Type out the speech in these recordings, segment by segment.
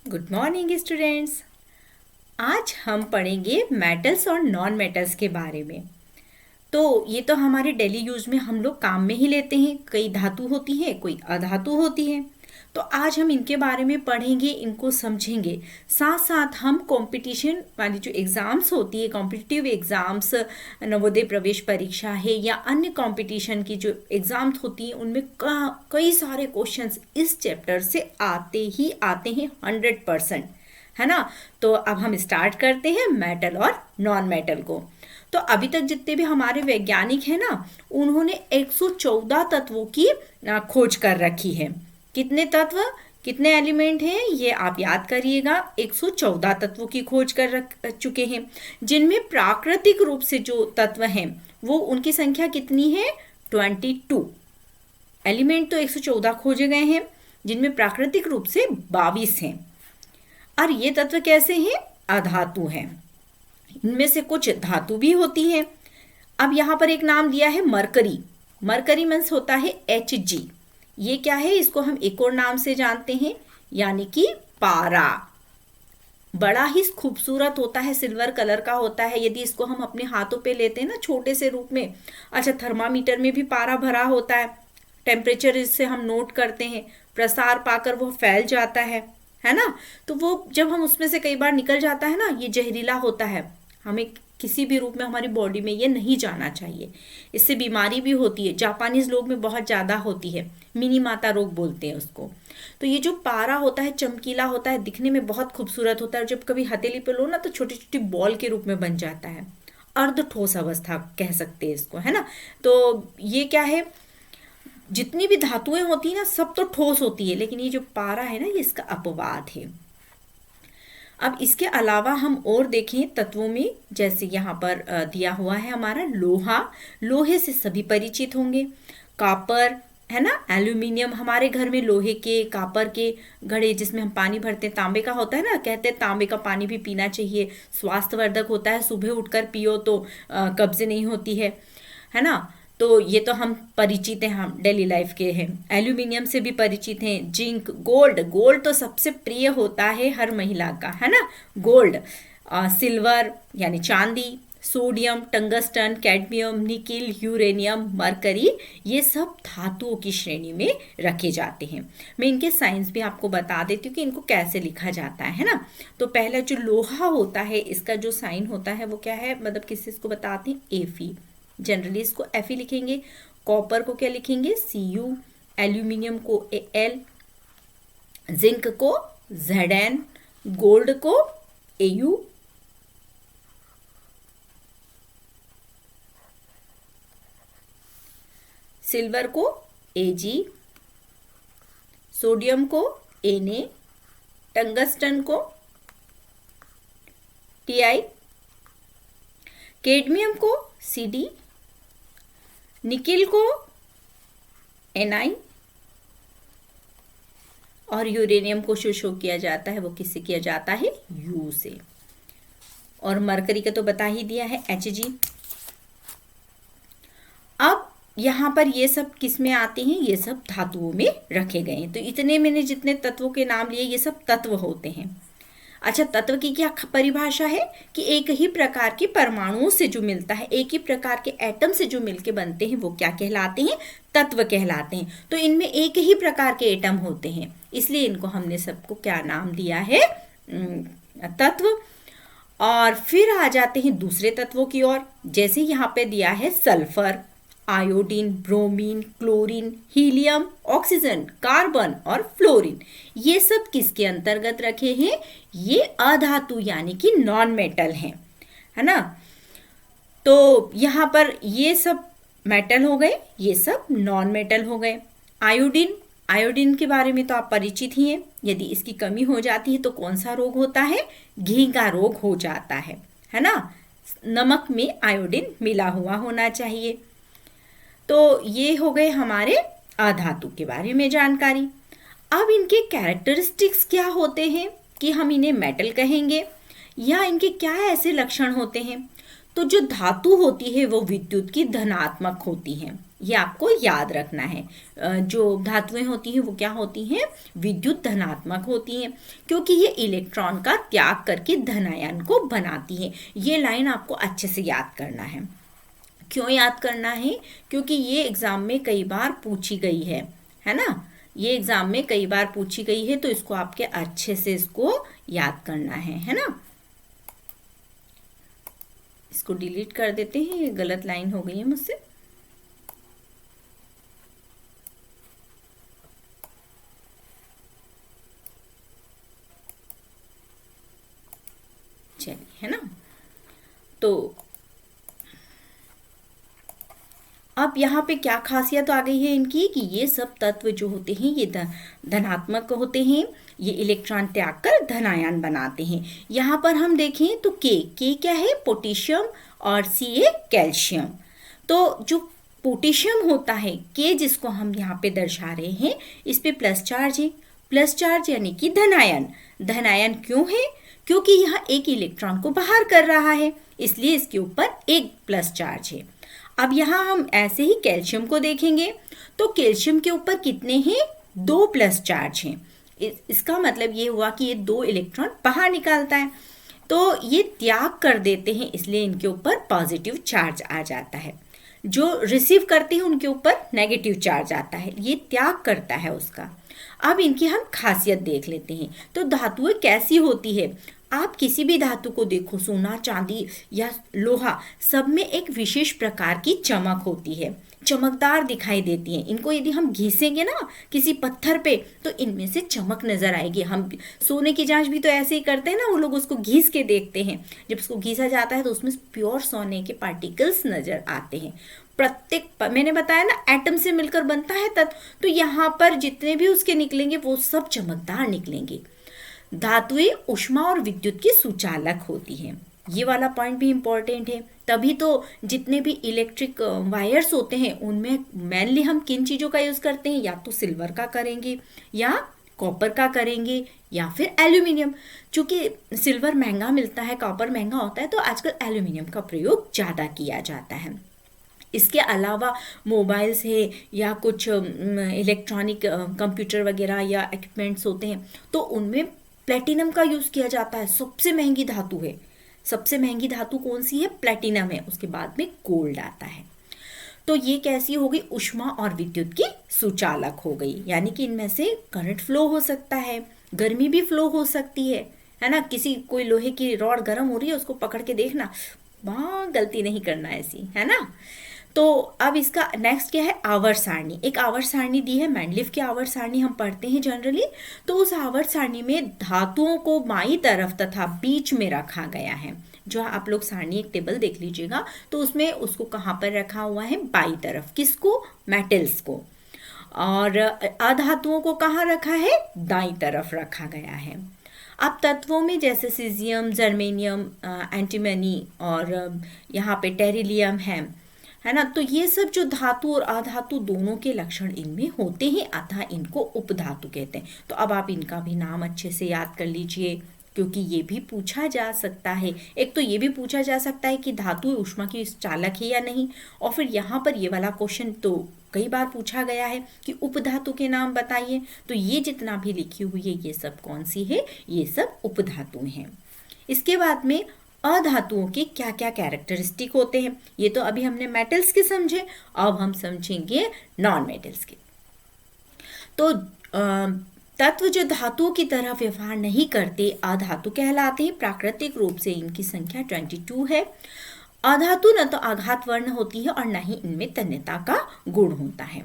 Good morning students. आज हम पढ़ेंगे मेटल्स और नॉन मेटल्स के बारे में। तो ये तो हमारे डेली यूज में हम लोग काम में ही लेते हैं। कई धातु होती है, कोई अधातु होती है। तो आज हम इनके बारे में पढ़ेंगे, इनको समझेंगे। साथ साथ हम कंपटीशन वाली जो एग्ज़ाम्स होती है, कॉम्पिटिटिव एग्ज़ाम्स, नवोदय प्रवेश परीक्षा है या अन्य कंपटीशन की जो एग्ज़ाम्स होती हैं, उनमें कई सारे क्वेश्चंस इस चैप्टर से आते हैं 100%, है ना। तो अब हम स्टार्ट करते हैं मेटल और नॉन मेटल को। तो अभी तक जितने भी हमारे वैज्ञानिक हैं ना, उन्होंने 114 तत्वों की खोज कर रखी है। कितने तत्व, कितने एलिमेंट हैं, ये आप याद करिएगा। 114 तत्वों की खोज कर रख चुके हैं, जिनमें प्राकृतिक रूप से जो तत्व हैं वो उनकी संख्या कितनी है, 22। एलिमेंट तो 114 खोजे गए हैं, जिनमें प्राकृतिक रूप से 22 हैं। और ये तत्व कैसे हैं, अधातु हैं। इनमें से कुछ धातु भी होती है। अब यहाँ पर एक नाम दिया है मरकरी। मरकरी मीन्स होता है Hg। ये क्या है, इसको हम एक और नाम से जानते हैं, यानी कि पारा। बड़ा ही खूबसूरत होता है, सिल्वर कलर का होता है। यदि इसको हम अपने हाथों पे लेते हैं ना, छोटे से रूप में। अच्छा, थर्मामीटर में भी पारा भरा होता है। टेम्परेचर इससे हम नोट करते हैं, प्रसार पाकर वो फैल जाता है ना। तो वो जब हम उसमें से कई बार निकल जाता है ना, ये जहरीला होता है। हमें किसी भी रूप में हमारी बॉडी में ये नहीं जाना चाहिए, इससे बीमारी भी होती है। जापानीज लोग में बहुत ज़्यादा होती है, मिनी माता रोग बोलते हैं उसको। तो ये जो पारा होता है चमकीला होता है, दिखने में बहुत खूबसूरत होता है। और जब कभी हथेली पे लो ना, तो छोटी छोटी बॉल के रूप में बन जाता है। अर्ध ठोस अवस्था कह सकते हैं इसको, है ना। तो ये क्या है, जितनी भी धातुएं होती है ना, सब तो ठोस होती है, लेकिन ये जो पारा है ना, ये इसका अपवाद है। अब इसके अलावा हम और देखें तत्वों में, जैसे यहाँ पर दिया हुआ है हमारा लोहा। लोहे से सभी परिचित होंगे। कापर, है ना। एल्यूमिनियम, हमारे घर में लोहे के, कापर के घड़े जिसमें हम पानी भरते हैं, तांबे का होता है ना। कहते हैं तांबे का पानी भी पीना चाहिए, स्वास्थ्यवर्धक होता है। सुबह उठकर पियो तो कब्ज नहीं होती है ना। तो ये तो हम परिचित हैं, हम डेली लाइफ के हैं। एल्यूमिनियम से भी परिचित हैं। Zinc, gold. गोल्ड तो सबसे प्रिय होता है हर महिला का, है ना, गोल्ड। सिल्वर यानी चांदी, sodium, tungsten, cadmium, nickel, uranium, mercury, ये सब धातुओं की श्रेणी में रखे जाते हैं। मैं इनके साइंस भी आपको बता देती हूँ कि इनको कैसे लिखा जाता है ना। तो पहला जो लोहा होता है, इसका जो साइन होता है वो क्या है, मतलब किससे इसको बताते हैं, एफी। जनरली इसको एफ ही लिखेंगे। कॉपर को क्या लिखेंगे, Cu। एल्यूमिनियम को Al। जिंक को Zn। गोल्ड को Au। सिल्वर को Ag। सोडियम को Na। टंगस्टन को Ti। कैडमियम को Cd। निकिल को Ni। और यूरेनियम को शो किया जाता है, वो किससे किया जाता है, U से। और मरकरी का तो बता ही दिया है, Hg। अब यहाँ पर ये सब किस में आते हैं, ये सब धातुओं में रखे गए हैं। तो इतने मैंने जितने तत्वों के नाम लिए, ये सब तत्व होते हैं। अच्छा, तत्व की क्या परिभाषा है कि एक ही प्रकार के परमाणुओं से जो मिलता है, एक ही प्रकार के एटम से जो मिलके बनते हैं, वो क्या कहलाते हैं, तत्व कहलाते हैं। तो इनमें एक ही प्रकार के एटम होते हैं, इसलिए इनको हमने सबको क्या नाम दिया है, तत्व। और फिर आ जाते हैं दूसरे तत्वों की ओर। जैसे यहाँ पे दिया है sulphur, iodine, bromine, chlorine, helium, oxygen, carbon और फ्लोरीन। ये सब किसके अंतर्गत रखे हैं, ये अधातु यानी कि नॉन मेटल हैं, है ना। तो यहाँ पर ये सब मेटल हो गए, ये सब नॉन मेटल हो गए। आयोडीन, आयोडीन के बारे में तो आप परिचित ही हैं। यदि इसकी कमी हो जाती है तो कौन सा रोग होता है, घी का रोग हो जाता है ना। नमक में आयोडीन मिला हुआ होना चाहिए। तो ये हो गए हमारे अधातु के बारे में जानकारी। अब इनके कैरेक्टरिस्टिक्स क्या होते हैं कि हम इन्हें मेटल कहेंगे, या इनके क्या ऐसे लक्षण होते हैं। तो जो धातु होती है वो विद्युत की धनात्मक होती हैं, ये आपको याद रखना है। जो धातुएं होती हैं वो क्या होती हैं, विद्युत धनात्मक होती हैं, क्योंकि ये इलेक्ट्रॉन का त्याग करके धनायन को बनाती हैं। ये लाइन आपको अच्छे से याद करना है। क्यों याद करना है, क्योंकि ये एग्जाम में कई बार पूछी गई है ना, ये एग्जाम में कई बार पूछी गई है, तो इसको आपके अच्छे से इसको याद करना है ना। इसको डिलीट कर देते हैं, ये गलत लाइन हो गई है मुझसे। चलिए, है ना। तो अब यहाँ पे क्या खासियत आ गई है इनकी कि ये सब तत्व जो होते हैं ये धनात्मक होते हैं, ये इलेक्ट्रॉन त्याग कर धनायन बनाते हैं। यहाँ पर हम देखें तो के क्या है, पोटेशियम, और सी है कैल्शियम। तो जो पोटेशियम होता है के, जिसको हम यहाँ पे दर्शा रहे हैं, इस पे प्लस चार्ज है। प्लस चार्ज यानी कि धनायन। धनायन क्यों है, क्योंकि यह एक इलेक्ट्रॉन को बाहर कर रहा है, इसलिए इसके ऊपर एक प्लस चार्ज है। अब यहाँ हम ऐसे ही कैल्शियम को देखेंगे तो कैल्शियम के ऊपर कितने हैं, 2 प्लस चार्ज हैं। इसका मतलब ये हुआ कि ये 2 इलेक्ट्रॉन बाहर निकालता है, तो ये त्याग कर देते हैं, इसलिए इनके ऊपर पॉजिटिव चार्ज आ जाता है। जो रिसीव करते हैं उनके ऊपर नेगेटिव चार्ज आता है, ये त्याग करता है उसका। अब इनकी हम खासियत देख लेते हैं। तो धातुएं कैसी होती है, आप किसी भी धातु को देखो, सोना, चांदी या लोहा, सब में एक विशेष प्रकार की चमक होती है, चमकदार दिखाई देती हैं। इनको यदि हम घिसेंगे ना किसी पत्थर पे तो इनमें से चमक नजर आएगी। हम सोने की जांच भी तो ऐसे ही करते हैं ना, वो लोग उसको घिस के देखते हैं, जब उसको घिसा जाता है तो उसमें प्योर सोने के पार्टिकल्स नजर आते हैं। प्रत्येक, मैंने बताया ना, एटम से मिलकर बनता है तत्व, तो यहाँ पर जितने भी उसके निकलेंगे वो सब चमकदार निकलेंगे। धातुएं ऊष्मा और विद्युत की सुचालक होती हैं, ये वाला पॉइंट भी इंपॉर्टेंट है। तभी तो जितने भी इलेक्ट्रिक वायर्स होते हैं उनमें मेनली हम किन चीज़ों का यूज़ करते हैं, या तो सिल्वर का करेंगे, या कॉपर का करेंगे, या फिर एल्यूमिनियम। चूंकि सिल्वर महंगा मिलता है, कॉपर महंगा होता है, तो आजकल एल्यूमिनियम का प्रयोग ज़्यादा किया जाता है। इसके अलावा मोबाइल्स है या कुछ इलेक्ट्रॉनिक कंप्यूटर वगैरह या इक्विपमेंट्स होते हैं, तो उनमें प्लेटिनम का यूज़ किया जाता है। सबसे महंगी धातु है, सबसे महंगी धातु कौन सी है, प्लेटिनम है। उसके बाद में गोल्ड आता है। तो ये कैसी हो गई, ऊष्मा और विद्युत की सुचालक हो गई, यानी कि इनमें से करंट फ्लो हो सकता है, गर्मी भी फ्लो हो सकती है ना। किसी कोई लोहे की रॉड गर्म हो रही है, उसको पकड़ के देखना, वहाँ गलती नहीं करना ऐसी, है ना। तो अब इसका नेक्स्ट क्या है, आवर्त सारणी। एक आवर्त सारणी दी है, मेंडलीफ की आवर्त सारणी हम पढ़ते हैं जनरली। तो उस आवर्त सारणी में धातुओं को बाईं तरफ तथा बीच में रखा गया है। जो आप लोग सारणी एक टेबल देख लीजिएगा तो उसमें उसको कहाँ पर रखा हुआ है, बाईं तरफ। किसको, मेटल्स को। और अधातुओं को कहाँ रखा है, दाईं तरफ रखा गया है। अब तत्वों में जैसे सीजियम, जर्मेनियम, एंटीमनी और यहाँ पे टेरिलियम है ना, तो ये सब जो धातु और अधातु दोनों के लक्षण इनमें होते हैं, अतः इनको उपधातु कहते हैं। तो अब आप इनका भी नाम अच्छे से याद कर लीजिए, क्योंकि ये भी पूछा जा सकता है। एक तो ये भी पूछा जा सकता है कि धातु ऊष्मा की चालक है या नहीं, और फिर यहाँ पर ये वाला क्वेश्चन तो कई बार पूछा गया है कि उपधातु के नाम बताइए। तो ये जितना भी लिखी हुई है ये सब कौन सी है, ये सब उपधातुएं हैं। इसके बाद में अधातुओं के क्या क्या कैरेक्टरिस्टिक होते हैं, ये तो अभी हमने मेटल्स के समझे, अब हम समझेंगे नॉन मेटल्स के। तो तत्व जो धातुओं की तरह व्यवहार नहीं करते अधातु कहलाते हैं। प्राकृतिक रूप से इनकी संख्या 22 है। अधातु न तो आघात वर्ण होती है और न ही इनमें तन्यता का गुण होता है।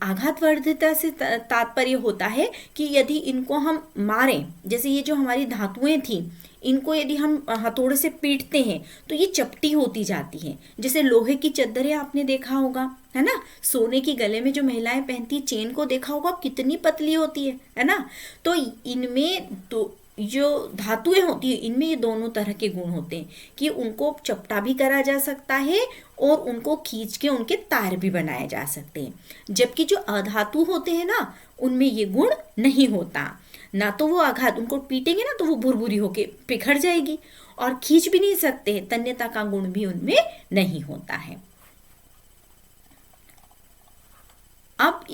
आघात वर्धिता से तात्पर्य होता है कि यदि इनको हम मारें, जैसे ये जो हमारी धातुएं थी, इनको यदि हम हथौड़े से पीटते हैं तो ये चपटी होती जाती हैं। जैसे लोहे की चद्दरें आपने देखा होगा, है ना। सोने की गले में जो महिलाएं पहनती चेन को देखा होगा, कितनी पतली होती है ना। तो इनमें तो जो धातुएं होती हैं इनमें ये दोनों तरह के गुण होते हैं कि उनको चपटा भी करा जा सकता है और उनको खींच के उनके तार भी बनाए जा सकते हैं। जबकि जो अधातु होते हैं ना उनमें ये गुण नहीं होता। ना तो वो आघात, उनको पीटेंगे ना तो वो भुरभुरी होके पिघल जाएगी, और खींच भी नहीं सकते, तन्यता का गुण भी उनमें नहीं होता है। अब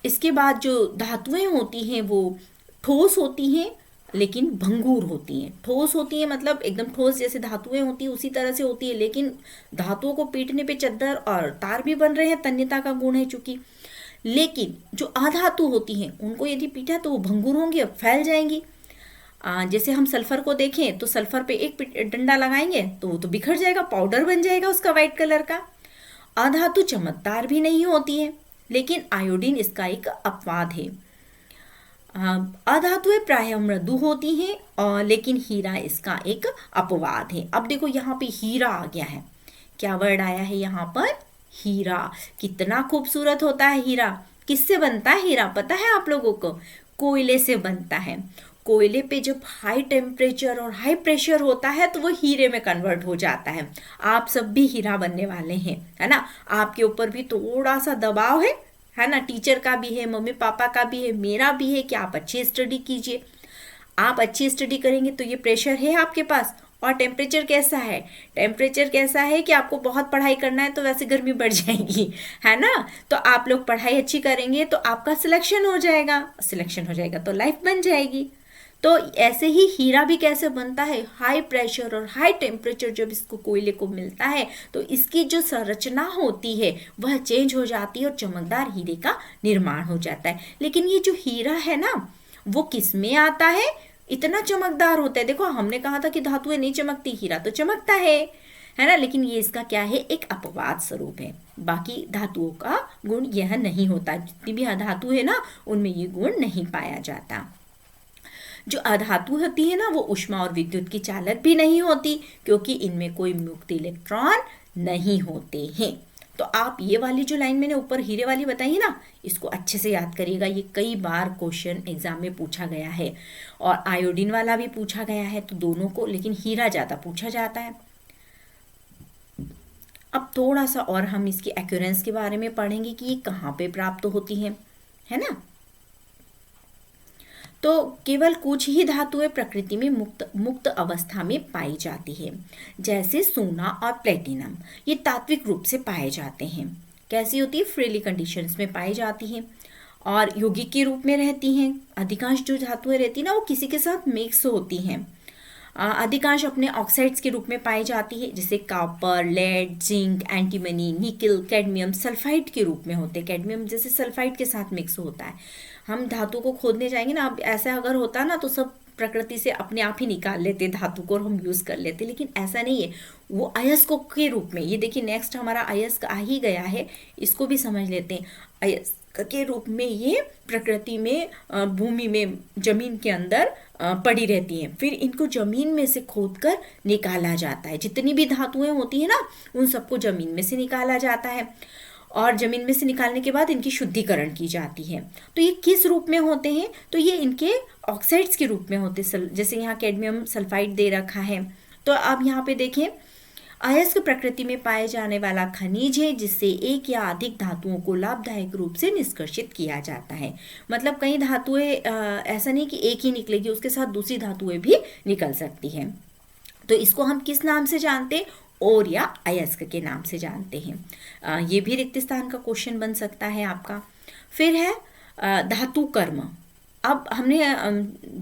इसके बाद जो धातुएं होती हैं वो ठोस होती हैं लेकिन भंगुर होती हैं। ठोस होती है मतलब एकदम ठोस जैसे धातुएं होती है उसी तरह से होती है, लेकिन धातुओं को पीटने पे चद्दर और तार भी बन रहे हैं, तन्यता का गुण है चूंकि। लेकिन जो अधातु होती हैं उनको यदि पीटा तो वो भंगुर होंगी और फैल जाएंगी। जैसे हम सल्फर को देखें तो सल्फर पे एक डंडा लगाएंगे तो वो तो बिखर जाएगा, पाउडर बन जाएगा उसका वाइट कलर का। अधातु चमकदार भी नहीं होती है, लेकिन आयोडीन इसका एक अपवाद है। अधातुएं प्रायः मृदु होती हैं और लेकिन हीरा इसका एक अपवाद है। अब देखो यहाँ पे हीरा आ गया है, क्या वर्ड आया है यहाँ पर? हीरा। कितना खूबसूरत होता है हीरा। किससे बनता है हीरा पता है आप लोगों को? कोयले से बनता है। कोयले पे जब हाई टेम्परेचर और हाई प्रेशर होता है तो वो हीरे में कन्वर्ट हो जाता है। आप सब भी हीरा बनने वाले हैं, है ना। आपके ऊपर भी थोड़ा सा दबाव है ना, टीचर का भी है, मम्मी पापा का भी है, मेरा भी है कि आप अच्छी स्टडी कीजिए। आप अच्छी स्टडी करेंगे तो ये प्रेशर है आपके पास। और टेम्परेचर कैसा है? टेम्परेचर कैसा है कि आपको बहुत पढ़ाई करना है तो वैसे गर्मी बढ़ जाएगी, है ना। तो आप लोग पढ़ाई अच्छी करेंगे तो आपका सिलेक्शन हो जाएगा, सिलेक्शन हो जाएगा तो लाइफ बन जाएगी। तो ऐसे ही हीरा भी कैसे बनता है? हाई प्रेशर और हाई टेम्परेचर जब इसको कोयले को मिलता है तो इसकी जो संरचना होती है वह चेंज हो जाती है और चमकदार हीरे का निर्माण हो जाता है। लेकिन ये जो हीरा है ना वो किस में आता है? इतना चमकदार होता है। देखो हमने कहा था कि धातुएं नहीं चमकती, हीरा तो चमकता है ना। लेकिन ये इसका क्या है? एक अपवाद स्वरूप है। बाकी धातुओं का गुण यह नहीं होता। जितनी भी धातु है ना उनमें ये गुण नहीं पाया जाता। जो अधातु होती है ना वो ऊष्मा और विद्युत की चालक भी नहीं होती क्योंकि इनमें कोई मुक्त इलेक्ट्रॉन नहीं होते हैं। तो आप ये वाली जो लाइन मैंने ऊपर हीरे वाली बताई है ना इसको अच्छे से याद करिएगा। ये कई बार क्वेश्चन एग्जाम में पूछा गया है और आयोडीन वाला भी पूछा गया है, तो दोनों को, लेकिन हीरा ज़्यादा पूछा जाता है। अब थोड़ा सा और हम इसकी एक्यूरेंस के बारे में पढ़ेंगे कि ये कहाँ पे प्राप्त होती है ना। तो केवल कुछ ही धातुएं प्रकृति में मुक्त अवस्था में पाई जाती है, जैसे सोना और प्लेटिनम। ये तात्विक रूप से पाए जाते हैं। कैसी होती है? फ्रीली कंडीशंस में पाई जाती हैं और यौगिक के रूप में रहती हैं। अधिकांश जो धातुएं रहती हैं ना वो किसी के साथ मिक्स होती हैं। अधिकांश अपने ऑक्साइड्स के रूप में पाई जाती है, जैसे कॉपर, लेड, जिंक, एंटीमनी, निकल, कैडमियम सल्फाइड के रूप में होते हैं। कैडमियम जैसे सल्फाइड के साथ मिक्स होता है। हम धातु को खोदने जाएंगे ना, अब ऐसा अगर होता ना तो सब प्रकृति से अपने आप ही निकाल लेते धातु को और हम यूज़ कर लेते, लेकिन ऐसा नहीं है। वो अयस्क के रूप में, ये देखिए नेक्स्ट हमारा अयस्क आ ही गया है, इसको भी समझ लेते हैं। अयस्क के रूप में ये प्रकृति में भूमि में जमीन के अंदर पड़ी रहती हैं। फिर इनको जमीन में से खोदकर निकाला जाता है। जितनी भी धातुएं होती हैं ना उन सबको जमीन में से निकाला जाता है और जमीन में से निकालने के बाद इनकी शुद्धिकरण की जाती है। तो ये किस रूप में होते हैं? तो ये इनके ऑक्साइड्स के रूप में होते हैं। जैसे यहाँ कैडमियम सल्फाइड दे रखा है। तो अब यहाँ पे देखें, अयस्क प्रकृति में पाए जाने वाला खनिज है जिससे एक या अधिक धातुओं को लाभदायक रूप से निष्कर्षित किया जाता है। मतलब कई धातुएं ऐसा नहीं कि एक ही निकलेगी, उसके साथ दूसरी धातुएं भी निकल सकती हैं। तो इसको हम किस नाम से जानते हैं? और या अयस्क के नाम से जानते हैं। ये भी रिक्त स्थान का क्वेश्चन बन सकता है आपका। फिर है धातु कर्म। अब हमने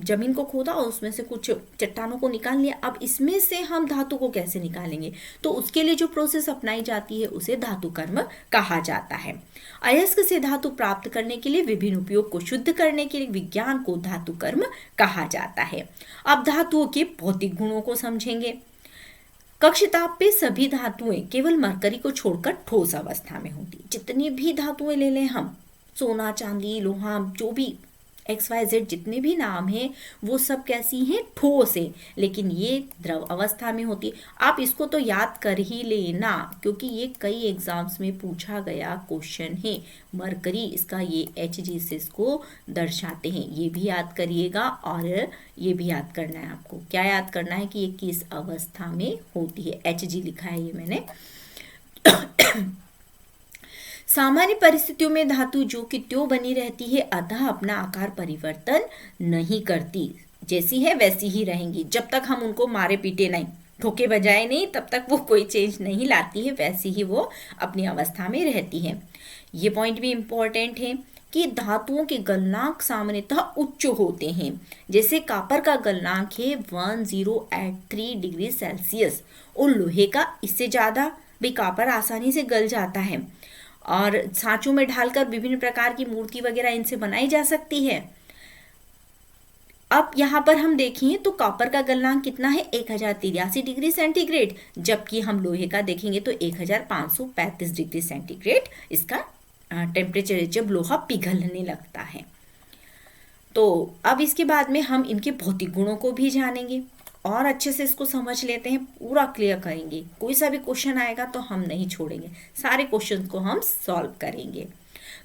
जमीन को खोदा और उसमें से कुछ चट्टानों को निकाल लिया। अब इसमें से हम धातु को कैसे निकालेंगे? तो उसके लिए जो प्रोसेस अपनाई जाती है उसे धातु कर्म कहा जाता है। अयस्क से धातु प्राप्त करने के लिए विभिन्न उपयोग को शुद्ध करने के लिए विज्ञान को धातु कर्म कहा जाता है। अब धातुओं के भौतिक गुणों को समझेंगे। कक्ष ताप पे सभी धातुएं केवल मरकरी को छोड़कर ठोस अवस्था में होती। जितनी भी धातुएं ले लें हम, सोना, चांदी, लोहा, जो भी XYZ जितने भी नाम हैं वो सब कैसी हैं, ठोस है, लेकिन ये द्रव अवस्था में होती है। आप इसको तो याद कर ही लेना क्योंकि ये कई एग्जाम्स में पूछा गया क्वेश्चन है। मरकरी इसका ये Hg से इसको दर्शाते हैं, ये भी याद करिएगा। और ये भी याद करना है आपको, क्या याद करना है कि ये किस अवस्था में होती है। Hg लिखा है ये मैंने। सामान्य परिस्थितियों में धातु जो कि त्यों बनी रहती है, अतः अपना आकार परिवर्तन नहीं करती, जैसी है वैसी ही रहेंगी। जब तक हम उनको मारे पीटे नहीं, ठोके बजाए नहीं, तब तक वो कोई चेंज नहीं लाती है, वैसी ही वो अपनी अवस्था में रहती है। ये पॉइंट भी इम्पोर्टेंट है कि धातुओं के गलनांक सामान्यतः उच्च होते हैं। जैसे कापर का गलनांक है 1083 डिग्री सेल्सियस और लोहे का इससे ज़्यादा। भाई कापर आसानी से गल जाता है और सांचों में ढालकर विभिन्न प्रकार की मूर्ति वगैरह इनसे बनाई जा सकती है। अब यहाँ पर हम देखें तो कॉपर का गलनांक कितना है, 1083 डिग्री सेंटीग्रेड, जबकि हम लोहे का देखेंगे तो 1535 डिग्री सेंटीग्रेड इसका टेम्परेचर है जब लोहा पिघलने लगता है। तो अब इसके बाद में हम इनके भौतिक गुणों को भी जानेंगे और अच्छे से इसको समझ लेते हैं, पूरा क्लियर करेंगे। कोई सा भी क्वेश्चन आएगा तो हम नहीं छोड़ेंगे, सारे क्वेश्चन को हम सॉल्व करेंगे।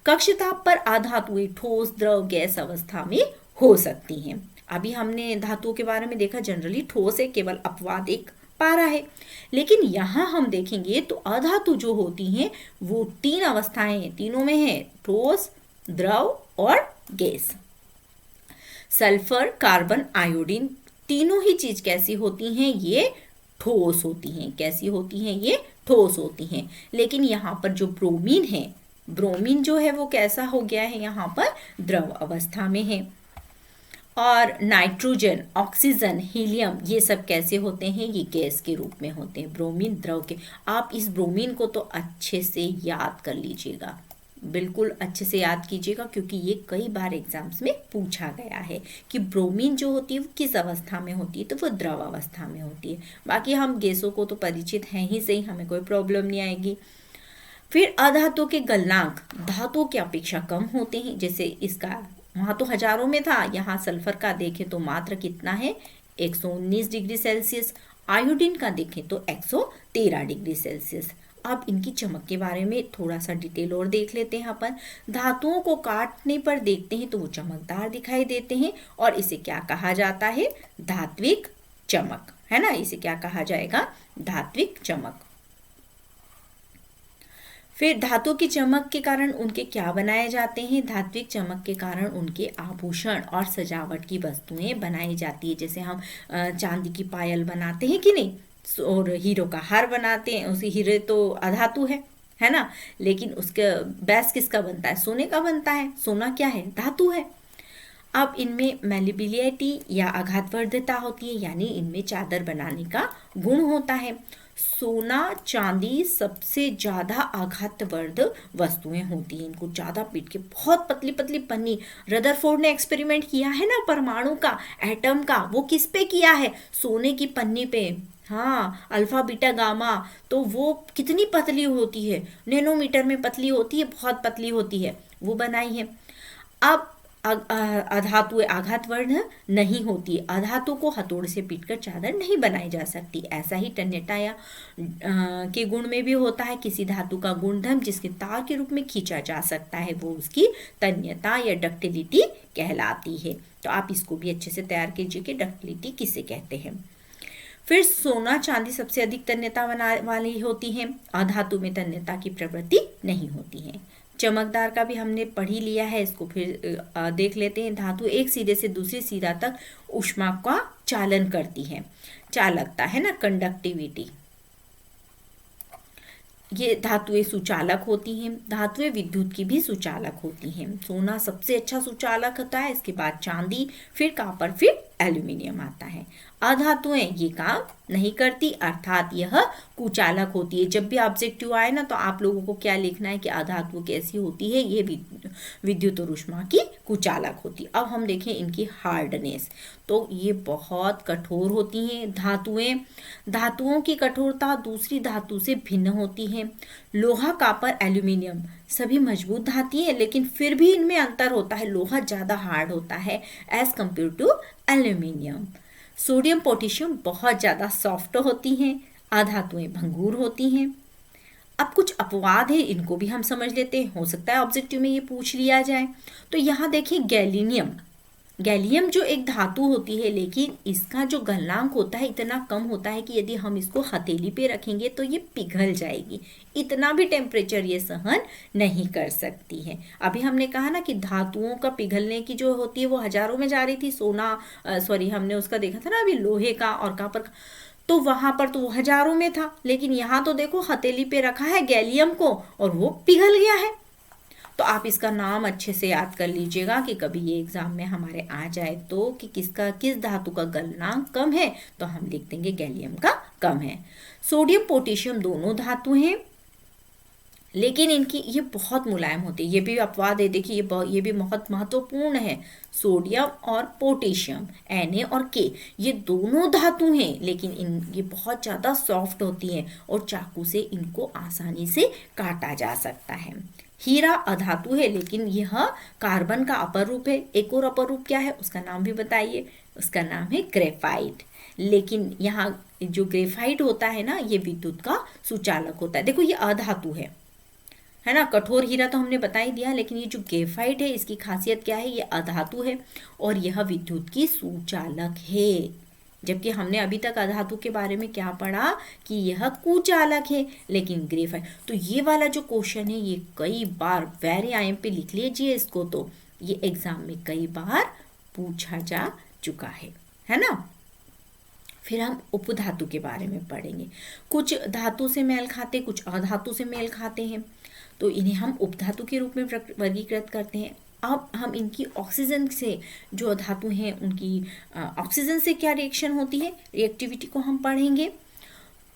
कक्ष ताप पर अधातुएं ठोस, द्रव, गैस अवस्था में हो सकती हैं। अभी हमने धातुओं के बारे में देखा, जनरली ठोस है, केवल अपवाद एक पारा है। लेकिन यहाँ हम देखेंगे तो अधातु जो होती हैं वो 3 अवस्थाएं हैं, तीनों में है, ठोस, द्रव और गैस। सल्फर, कार्बन, आयोडीन, तीनों ही चीज कैसी होती हैं, ये ठोस होती हैं। कैसी होती हैं, ये ठोस होती हैं। लेकिन यहाँ पर जो ब्रोमीन है, ब्रोमीन जो है वो कैसा हो गया है, यहाँ पर द्रव अवस्था में है। और नाइट्रोजन, ऑक्सीजन, हीलियम, ये सब कैसे होते हैं, ये गैस के रूप में होते हैं। ब्रोमीन द्रव के। आप इस ब्रोमीन को तो अच्छे से याद कर लीजिएगा, बिल्कुल अच्छे से याद कीजिएगा, क्योंकि ये कई बार एग्जाम्स में पूछा गया है कि ब्रोमीन जो होती है वो किस अवस्था में होती है, तो वो द्रव अवस्था में होती है। बाकी हम गैसों को तो परिचित हैं ही सही, हमें कोई प्रॉब्लम नहीं आएगी। फिर अधातुओं के गलनांक धातुओं की अपेक्षा कम होते हैं। जैसे इसका वहां तो हजारों में था, यहाँ सल्फर का देखें तो मात्र कितना है, 119 डिग्री सेल्सियस। आयोडीन का देखें तो 113 डिग्री सेल्सियस। अब इनकी चमक के बारे में थोड़ा सा डिटेल और देख लेते हैं अपन। धातुओं को काटने पर देखते हैं तो वो चमकदार दिखाई देते हैं और इसे क्या कहा जाता है, धात्विक चमक, है ना। इसे क्या कहा जाएगा, धात्विक चमक। फिर धातु की चमक के कारण उनके क्या बनाए जाते हैं, धात्विक चमक के कारण उनके आभूषण और सजावट की वस्तुएं बनाई जाती है। जैसे हम चांदी की पायल बनाते हैं कि नहीं, और हीरो का हार बनाते हैं, उसी हीरे तो अधातु है ना। लेकिन उसका बेस किसका बनता है, सोने का बनता है। सोना क्या है, धातु है। अब इनमें मैलिबिलिटी या आघातवर्धता होती है, यानी इनमें चादर बनाने का गुण होता है। सोना, चांदी सबसे ज्यादा आघातवर्ध वस्तुएं होती हैं, इनको ज्यादा पीट के, बहुत पतली पतली पन्नी। रदरफोर्ड ने एक्सपेरिमेंट किया है ना परमाणु का, एटम का, वो किस पे किया है, सोने की पन्नी पे। हाँ, अल्फा बीटा गामा, तो वो कितनी पतली होती है, नैनोमीटर में पतली होती है, बहुत पतली होती है, वो बनाई है। अब अधातु आघातवर्ध नहीं होती, अधातु को हथौड़े से पीटकर चादर नहीं बनाई जा सकती। ऐसा ही तन्यता या के गुण में भी होता है। किसी धातु का गुणधर्म जिसके तार के रूप में खींचा जा सकता है वो उसकी तन्यता या डक्टिलिटी कहलाती है। तो आप इसको भी अच्छे से तैयार कीजिए कि डक्टिलिटी किसे कहते हैं। फिर सोना, चांदी सबसे अधिक तन्यता वाली होती है, अधातु में तन्यता की प्रवृत्ति नहीं होती है। चमकदार का भी हमने पढ़ ही लिया है, इसको फिर देख लेते हैं। धातु एक सिरे से दूसरी सिरा तक ऊष्मा का चालन करती है, चालकता, है ना, कंडक्टिविटी। ये धातुएं सुचालक होती हैं। धातुएं विद्युत की भी सुचालक होती हैं। सोना सबसे अच्छा सुचालक होता है, इसके बाद चांदी, फिर कॉपर, फिर एल्यूमिनियम आता है। अधातुएं ये काम नहीं करती, अर्थात यह कुचालक होती है। जब भी ऑब्जेक्टिव आए ना तो आप लोगों को क्या लिखना है कि अधातु कैसी होती है, ये विद्युत और ऊष्मा की कुचालक होती है। अब हम देखें इनकी हार्डनेस, तो ये बहुत कठोर होती हैं धातुएं। धातुओं की कठोरता दूसरी धातु से भिन्न होती है। लोहा, कॉपर, एल्यूमिनियम सभी मजबूत धातु हैं, लेकिन फिर भी इनमें अंतर होता है। लोहा ज़्यादा हार्ड होता है as compared to aluminium. Sodium potassium बहुत ज़्यादा सॉफ्ट होती हैं, अधातुएं भंगुर होती हैं। अब कुछ अपवाद है, इनको भी हम समझ लेते हैं, हो सकता है ऑब्जेक्टिव में ये पूछ लिया जाए। तो यहाँ देखिए गैलीनियम, गैलियम जो एक धातु होती है, लेकिन इसका जो गलनांक होता है इतना कम होता है कि यदि हम इसको हथेली पे रखेंगे तो ये पिघल जाएगी। इतना भी टेम्परेचर ये सहन नहीं कर सकती है। अभी हमने कहा ना कि धातुओं का पिघलने की जो होती है वो हजारों में जा रही थी। सोना सॉरी हमने उसका देखा था ना अभी, लोहे का और कॉपर का, तो वहां पर तो वो हजारों में था, लेकिन यहाँ तो देखो हथेली पे रखा है गैलियम को और वो पिघल गया है। तो आप इसका नाम अच्छे से याद कर लीजिएगा कि कभी ये एग्जाम में हमारे आ जाए तो कि किस धातु का गलनांक कम है, तो हम लिख देंगे गैलियम का कम है। सोडियम पोटेशियम दोनों धातु हैं, लेकिन इनकी ये बहुत मुलायम होती है। ये भी अपवाद है, देखिए ये भी बहुत महत्वपूर्ण है। सोडियम और पोटेशियम Na और K ये दोनों धातु हैं, लेकिन ये बहुत ज़्यादा सॉफ्ट होती हैं और चाकू से इनको आसानी से काटा जा सकता है। हीरा अधातु है, लेकिन यह कार्बन का अपर रूप है। एक और अपर रूप क्या है उसका नाम भी बताइए। उसका नाम है ग्रेफाइट। लेकिन यहाँ जो ग्रेफाइट होता है ना, ये विद्युत का सुचालक होता है। देखो ये अधातु है ना। कठोर हीरा तो हमने बता ही दिया, लेकिन ये जो ग्रेफाइट है इसकी खासियत क्या है, ये अधातु है और यह विद्युत की सुचालक है। जबकि हमने अभी तक अधातु के बारे में क्या पढ़ा कि यह कुचालक है, लेकिन ग्रेफाइट। तो ये वाला जो क्वेश्चन है ये कई बार वेरी आईएम पे लिख लीजिए इसको, तो ये एग्जाम में कई बार पूछा जा चुका है ना। फिर हम उपधातु के बारे में पढ़ेंगे। कुछ धातु से मेल खाते, कुछ अधातु से मेल खाते हैं, तो इन्हें हम उपधातु के रूप में वर्गीकृत करते हैं। अब हम इनकी ऑक्सीजन से, जो धातु हैं उनकी ऑक्सीजन से क्या रिएक्शन होती है, रिएक्टिविटी को हम पढ़ेंगे।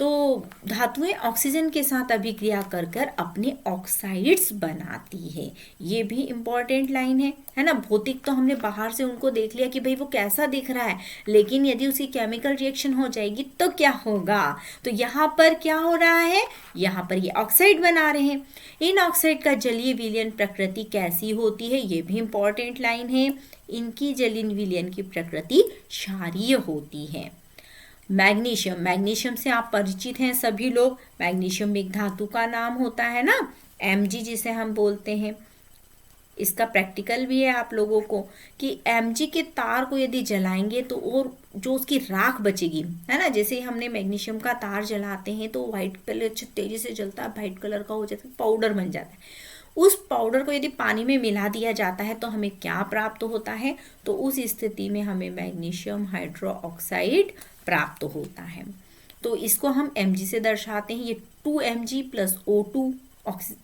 तो धातुएं ऑक्सीजन के साथ अभिक्रिया कर कर अपने ऑक्साइड्स बनाती है। ये भी इम्पॉर्टेंट लाइन है ना। भौतिक तो हमने बाहर से उनको देख लिया कि भाई वो कैसा दिख रहा है, लेकिन यदि उसकी केमिकल रिएक्शन हो जाएगी तो क्या होगा। तो यहाँ पर क्या हो रहा है, यहाँ पर ये ऑक्साइड बना रहे हैं। इन ऑक्साइड का जलीय विलयन प्रकृति कैसी होती है, ये भी इम्पॉर्टेंट लाइन है। इनकी जलीय विलयन की प्रकृति क्षारीय होती है। मैग्नीशियम, मैग्नीशियम से आप परिचित हैं सभी लोग। मैग्नीशियम एक धातु का नाम होता है ना, Mg जिसे हम बोलते हैं। इसका प्रैक्टिकल भी है आप लोगों को कि Mg के तार को यदि जलाएंगे तो और जो उसकी राख बचेगी, है ना। जैसे ही हमने मैग्नीशियम का तार जलाते हैं तो व्हाइट कलर तेजी से जलता है, व्हाइट कलर का हो जाता है, पाउडर बन जाता है। उस पाउडर को यदि पानी में मिला दिया जाता है तो हमें क्या प्राप्त होता है, तो उस स्थिति में हमें मैग्नीशियम हाइड्रोक्साइड प्राप्त होता है। तो इसको हम Mg से दर्शाते हैं। ये 2Mg प्लस O2,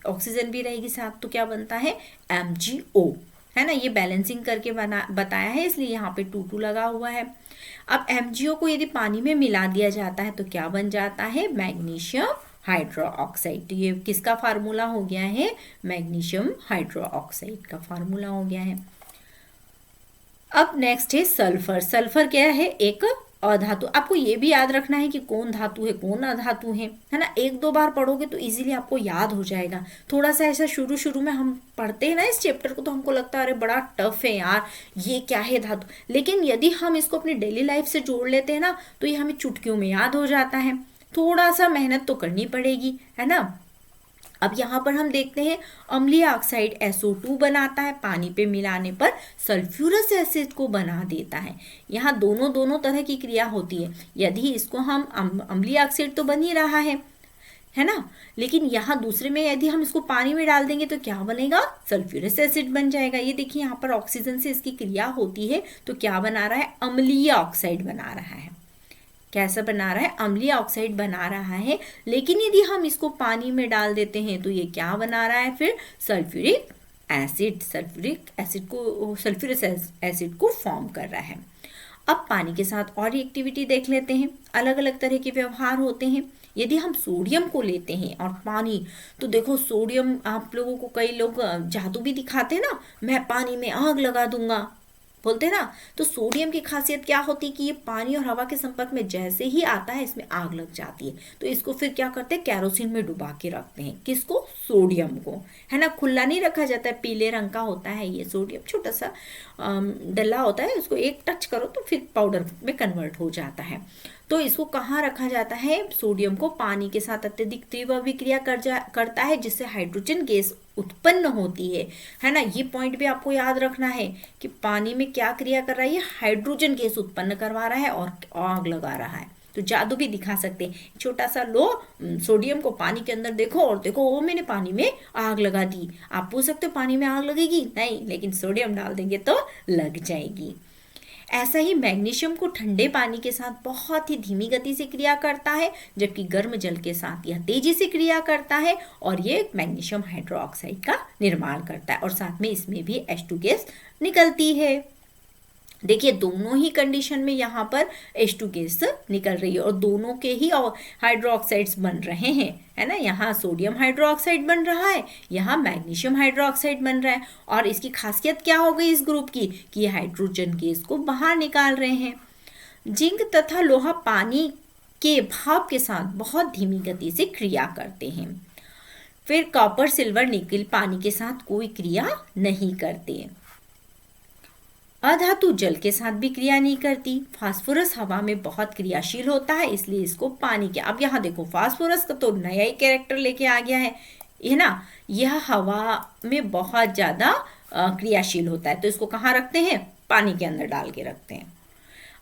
ऑक्सीजन भी रहेगी साथ, तो क्या बनता है MgO, है ना। ये बैलेंसिंग करके बताया है, इसलिए यहाँ पे 2 लगा हुआ है। अब MgO को यदि पानी में मिला दिया जाता है तो क्या बन जाता है, मैग्नीशियम हाइड्रोक्साइड। तो ये किसका फार्मूला हो गया है, मैग्नीशियम हाइड्रोक्साइड का फार्मूला हो गया है। अब नेक्स्ट है सल्फर। सल्फर क्या है, एक अधातु। आपको ये भी याद रखना है कि कौन धातु है कौन अधातु है ना। 1-2 बार पढ़ोगे तो इजीली आपको याद हो जाएगा। थोड़ा सा ऐसा शुरू में हम पढ़ते हैं ना इस चैप्टर को, तो हमको लगता है अरे बड़ा टफ है यार, ये क्या है धातु। लेकिन यदि हम इसको अपनी डेली लाइफ से जोड़ लेते हैं ना, तो ये हमें चुटकियों में याद हो जाता है। थोड़ा सा मेहनत तो करनी पड़ेगी, है ना। अब यहाँ पर हम देखते हैं अम्लीय ऑक्साइड SO2 बनाता है, पानी पे मिलाने पर सल्फ्यूरस एसिड को बना देता है। यहाँ दोनों तरह की क्रिया होती है। यदि इसको हम अम्लीय ऑक्साइड तो बन ही रहा है ना, लेकिन यहाँ दूसरे में यदि हम इसको पानी में डाल देंगे तो क्या बनेगा, सल्फ्यूरस एसिड बन जाएगा। ये देखिए यहाँ पर ऑक्सीजन से इसकी क्रिया होती है तो क्या बना रहा है, अम्लीय ऑक्साइड बना रहा है। कैसा बना रहा है, अम्लीय ऑक्साइड बना रहा है। लेकिन यदि हम इसको पानी में डाल देते हैं तो ये क्या बना रहा है, फिर सल्फ्यूरिक एसिड। सल्फ्यूरस एसिड को फॉर्म कर रहा है। अब पानी के साथ और एक्टिविटी देख लेते हैं। अलग अलग तरह के व्यवहार होते हैं। यदि हम सोडियम को लेते हैं और पानी, तो देखो सोडियम, आप लोगों को कई लोग जादू भी दिखाते हैं ना, मैं पानी में आग लगा दूंगा, बोलते हैं ना। तो सोडियम की खासियत क्या होती है कि ये पानी और हवा के संपर्क में जैसे ही आता है इसमें आग लग जाती है। तो इसको फिर क्या करते हैं, कैरोसिन में डुबा के रखते हैं। किसको? सोडियम को, है ना। खुला नहीं रखा जाता है, पीले रंग का होता है ये सोडियम, छोटा सा डला होता है, उसको एक टच करो तो फिर पाउडर में कन्वर्ट हो जाता है। तो इसको कहाँ रखा जाता है? सोडियम को पानी के साथ अत्यधिक तीव्र अभिक्रिया करता है, जिससे हाइड्रोजन गैस उत्पन्न होती है ना। ये पॉइंट भी आपको याद रखना है कि पानी में क्या क्रिया कर रहा है, ये हाइड्रोजन गैस उत्पन्न करवा रहा है और आग लगा रहा है। तो जादू भी दिखा सकते हैं, छोटा सा लो सोडियम को पानी के अंदर देखो और देखो वो मैंने पानी में आग लगा दी। आप पूछ सकते हो पानी में आग लगेगी? नहीं, लेकिन सोडियम डाल देंगे तो लग जाएगी। ऐसा ही मैग्नीशियम को ठंडे पानी के साथ बहुत ही धीमी गति से क्रिया करता है, जबकि गर्म जल के साथ यह तेजी से क्रिया करता है और ये मैग्नीशियम हाइड्रोक्साइड का निर्माण करता है और साथ में इसमें भी H2 गैस निकलती है। देखिए दोनों ही कंडीशन में यहाँ पर H2 गैस निकल रही है और दोनों के ही हाइड्रोक्साइड्स बन रहे हैं, है ना। यहाँ सोडियम हाइड्रोक्साइड बन रहा है, यहाँ मैग्नीशियम हाइड्रोक्साइड बन रहा है। और इसकी खासियत क्या हो गई इस ग्रुप की कि ये हाइड्रोजन गैस को बाहर निकाल रहे हैं। जिंक तथा लोहा पानी के भाप के साथ बहुत धीमी गति से क्रिया करते हैं। फिर कॉपर, सिल्वर, निकल पानी के साथ कोई क्रिया नहीं करते। अधातु जल के साथ भी क्रिया नहीं करती। फास्फोरस हवा में बहुत क्रियाशील होता है, इसलिए इसको पानी के, अब यहाँ देखो फास्फोरस का तो नया ही कैरेक्टर लेके आ गया है ना। यह हवा में बहुत ज्यादा क्रियाशील होता है, तो इसको कहाँ रखते हैं? पानी के अंदर डाल के रखते हैं।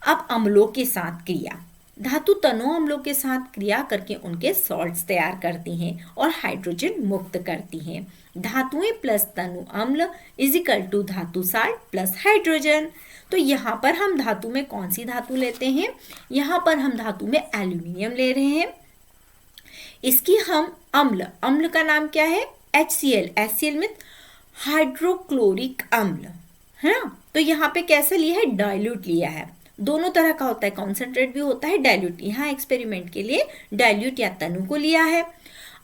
अब अम्लों के साथ क्रिया। धातु तनों अम्लों के साथ क्रिया करके उनके सॉल्ट्स तैयार करती हैं और हाइड्रोजन मुक्त करती हैं। धातुएं प्लस तनु अम्ल इज इक्वल टू धातु साल्ट प्लस हाइड्रोजन। तो यहाँ पर हम धातु में कौन सी धातु लेते हैं? यहाँ पर हम धातु में एल्यूमिनियम ले रहे हैं। इसकी हम अम्ल का नाम क्या है? HCl में हाइड्रोक्लोरिक अम्ल, है ना। तो यहाँ पे कैसे लिया है? डाइल्यूट लिया है। दोनों तरह का होता है, कॉन्सेंट्रेट भी होता है, डाइल्यूट। यहाँ एक्सपेरिमेंट के लिए डाइल्यूट या तनु को लिया है।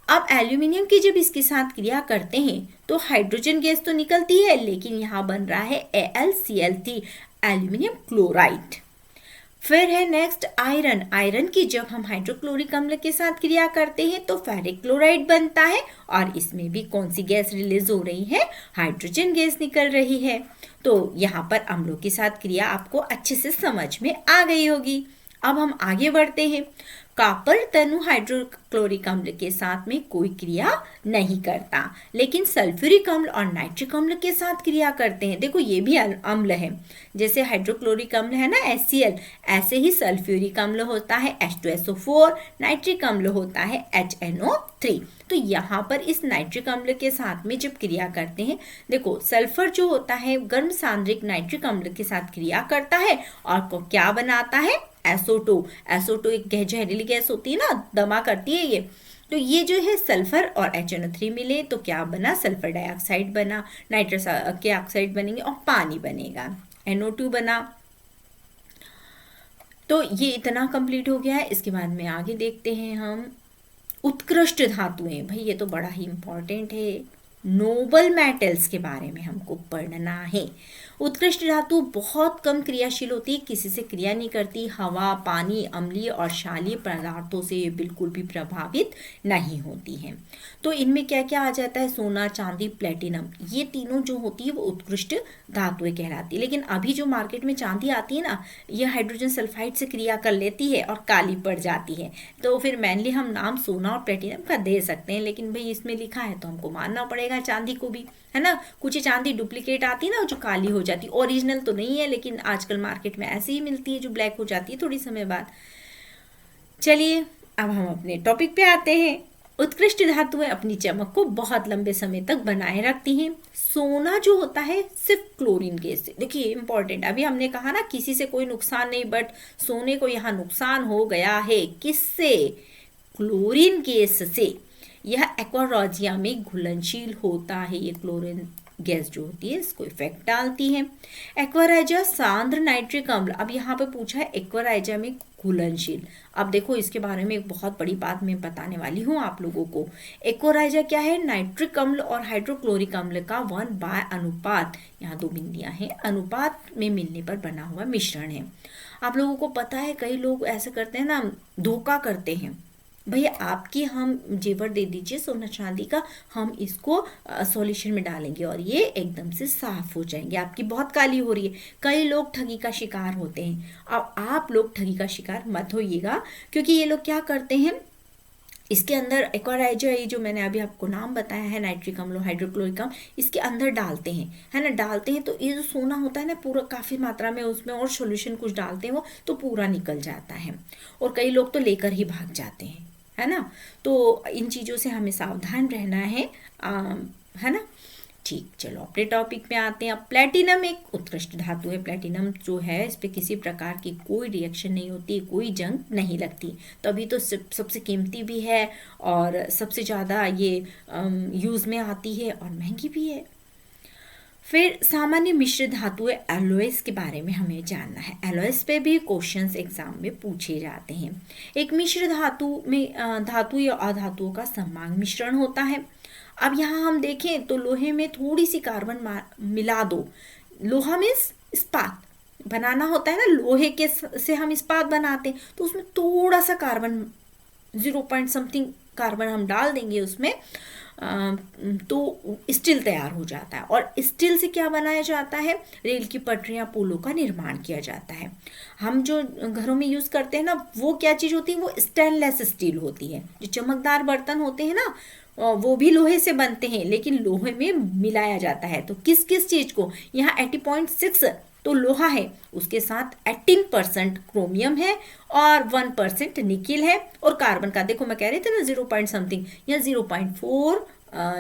अब एल्यूमिनियम की जब इसके साथ क्रिया करते हैं तो हाइड्रोजन गैस तो निकलती है, लेकिन यहाँ बन रहा है AlCl3 एल्यूमिनियम क्लोराइड। फिर है नेक्स्ट आयरन की जब हम हाइड्रोक्लोरिक अम्ल के साथ क्रिया करते हैं तो फेरिक क्लोराइड बनता है और इसमें भी कौन सी गैस रिलीज हो रही है? हाइड्रोजन गैस निकल रही है। तो यहाँ पर अम्लों के साथ क्रिया आपको अच्छे से समझ में आ गई होगी। अब हम आगे बढ़ते हैं। कॉपर तनु हाइड्रोक्लोरिक अम्ल के साथ में कोई क्रिया नहीं करता, लेकिन सल्फ्यूरिक अम्ल और नाइट्रिक अम्ल के साथ क्रिया करते हैं। देखो ये भी अम्ल है, जैसे हाइड्रोक्लोरिक अम्ल है ना HCl, ऐसे ही सल्फ्यूरिक अम्ल होता है H2SO4, नाइट्रिक अम्ल होता है HNO3। तो यहाँ पर इस नाइट्रिक अम्ल के साथ में जब क्रिया करते हैं, देखो सल्फर जो होता है गर्म सांद्रिक नाइट्रिक अम्ल के साथ क्रिया करता है और को क्या बनाता है? SO2 एक जहरीली गैस होती है ना, दमा करती है ये। तो ये जो है सल्फर और HNO3 मिले तो क्या बना? सल्फर डाइऑक्साइड बना, नाइट्रस के ऑक्साइड बनेंगे और पानी बनेगा, NO2 बना। तो ये इतना कंप्लीट हो गया है। इसके बाद में आगे देखते हैं हम उत्कृष्ट धातुएं। भाई ये तो बड़ा ही इंपॉर्टेंट है, नोबल मेटल्स के बारे में हमको पढ़ना है। उत्कृष्ट धातु बहुत कम क्रियाशील होती है, किसी से क्रिया नहीं करती, हवा, पानी, अम्लीय और क्षारीय पदार्थों से बिल्कुल भी प्रभावित नहीं होती हैं। तो इनमें क्या क्या आ जाता है? सोना, चांदी, प्लेटिनम, ये तीनों जो होती है वो उत्कृष्ट धातुएं कहलाती है। लेकिन अभी जो मार्केट में चांदी आती है ना, ये हाइड्रोजन सल्फाइड से क्रिया कर लेती है और काली पड़ जाती है। तो फिर मेनली हम नाम सोना और प्लेटिनम का दे सकते हैं, लेकिन भाई इसमें लिखा है तो हमको मानना पड़ेगा चांदी को भी, है ना। कुछ चांदी डुप्लीकेट आती है ना जो काली हो जाती, ओरिजिनल तो नहीं है, लेकिन आजकल मार्केट में ऐसी ही मिलती है जो ब्लैक हो जाती है थोड़ी समय बाद। चलिए अब हम अपने टॉपिक पे आते हैं। उत्कृष्ट धातुएं अपनी चमक को बहुत लंबे समय तक बनाए रखती हैं। सोना जो होता है सिर्फ क्लोरीन गैस से, देखिए इंपॉर्टेंट, अभी हमने कहा ना किसी से कोई नुकसान नहीं, बट सोने को यहाँ नुकसान हो गया है। किससे? क्लोरीन गैस से। यह एक्वारोजिया में घुलनशील होता है, ये क्लोरीन गैस जो होती है इसको इफेक्ट डालती है। एक्वाराइजा सांद्र नाइट्रिक अम्ल, अब यहाँ पे पूछा है एक्वाराइजा में घुलनशील। अब देखो इसके बारे में एक बहुत बड़ी बात मैं बताने वाली हूँ आप लोगों को। एक्वाराइजा क्या है? नाइट्रिक अम्ल और हाइड्रोक्लोरिक अम्ल का 1 अनुपात, यहाँ 2 बिंदियां हैं, अनुपात में मिलने पर बना हुआ मिश्रण है। आप लोगों को पता है कई लोग ऐसे करते हैं ना, धोखा करते हैं, भैया आपकी हम जेवर दे दीजिए सोना चांदी का, हम इसको सॉल्यूशन में डालेंगे और ये एकदम से साफ हो जाएंगे, आपकी बहुत काली हो रही है। कई लोग ठगी का शिकार होते हैं। अब आप लोग ठगी का शिकार मत होइएगा, क्योंकि ये लोग क्या करते हैं, इसके अंदर एक्वाराइजा, ये जो मैंने अभी आपको नाम बताया है नाइट्रिक अम्ल हाइड्रोक्लोरिक अम्ल, इसके अंदर डालते हैं, है ना, डालते हैं तो ये जो सोना होता है ना पूरा काफ़ी मात्रा में उसमें और सॉल्यूशन कुछ डालते हैं वो तो पूरा निकल जाता है, और कई लोग तो लेकर ही भाग जाते हैं, है ना। तो इन चीज़ों से हमें सावधान रहना है ना। ठीक, चलो अपने टॉपिक में आते हैं। अब प्लेटिनम एक उत्कृष्ट धातु है। प्लेटिनम जो है इस पे किसी प्रकार की कोई रिएक्शन नहीं होती, कोई जंग नहीं लगती, तभी तो सबसे कीमती भी है और सबसे ज़्यादा ये यूज़ में आती है और महंगी भी है। फिर सामान्य मिश्र धातु एलॉयस के बारे में हमें जानना है। एलॉयस पे भी क्वेश्चंस एग्जाम में पूछे जाते हैं। एक मिश्र धातु में धातु या अधातुओं का समान मिश्रण होता है। अब यहाँ हम देखें तो लोहे में थोड़ी सी कार्बन मिला दो, लोहा में इस्पात बनाना होता है ना, लोहे के से हम इस्पात बनाते हैं, तो उसमें थोड़ा सा कार्बन 0 समथिंग कार्बन हम डाल देंगे उसमें, तो स्टील तैयार हो जाता है। और स्टील से क्या बनाया जाता है? रेल की पटरियां, पुलों का निर्माण किया जाता है। हम जो घरों में यूज़ करते हैं ना, वो क्या चीज़ होती है? वो स्टेनलेस स्टील होती है। जो चमकदार बर्तन होते हैं ना, वो भी लोहे से बनते हैं, लेकिन लोहे में मिलाया जाता है। तो किस किस चीज़ को? यहाँ 80.6 तो लोहा है, उसके साथ 18% क्रोमियम है और 1% निकिल है, और कार्बन का देखो मैं कह रही थी ना 0 समथिंग, या 0.4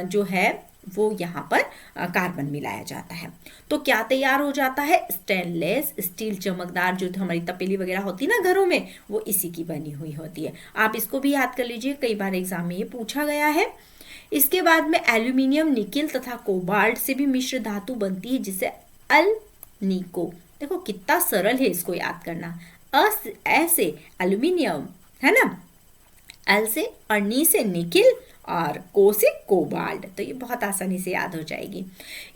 जो है वो यहाँ पर कार्बन मिलाया जाता है। तो क्या तैयार हो जाता है? स्टेनलेस स्टील, चमकदार, जो हमारी तपेली वगैरह होती है ना घरों में, वो इसी की बनी हुई होती है। आप इसको भी याद कर लीजिए, कई बार एग्जाम में ये पूछा गया है। इसके बाद में एल्यूमिनियम, निकिल तथा कोबाल्ट से भी मिश्र धातु बनती है, जिसे अल्निको। देखो कितना सरल है इसको याद करना। ऐसे एल्यूमिनियम, है ना, एल से और नी से निकिल और को से कोबाल्ट, तो ये बहुत आसानी से याद हो जाएगी।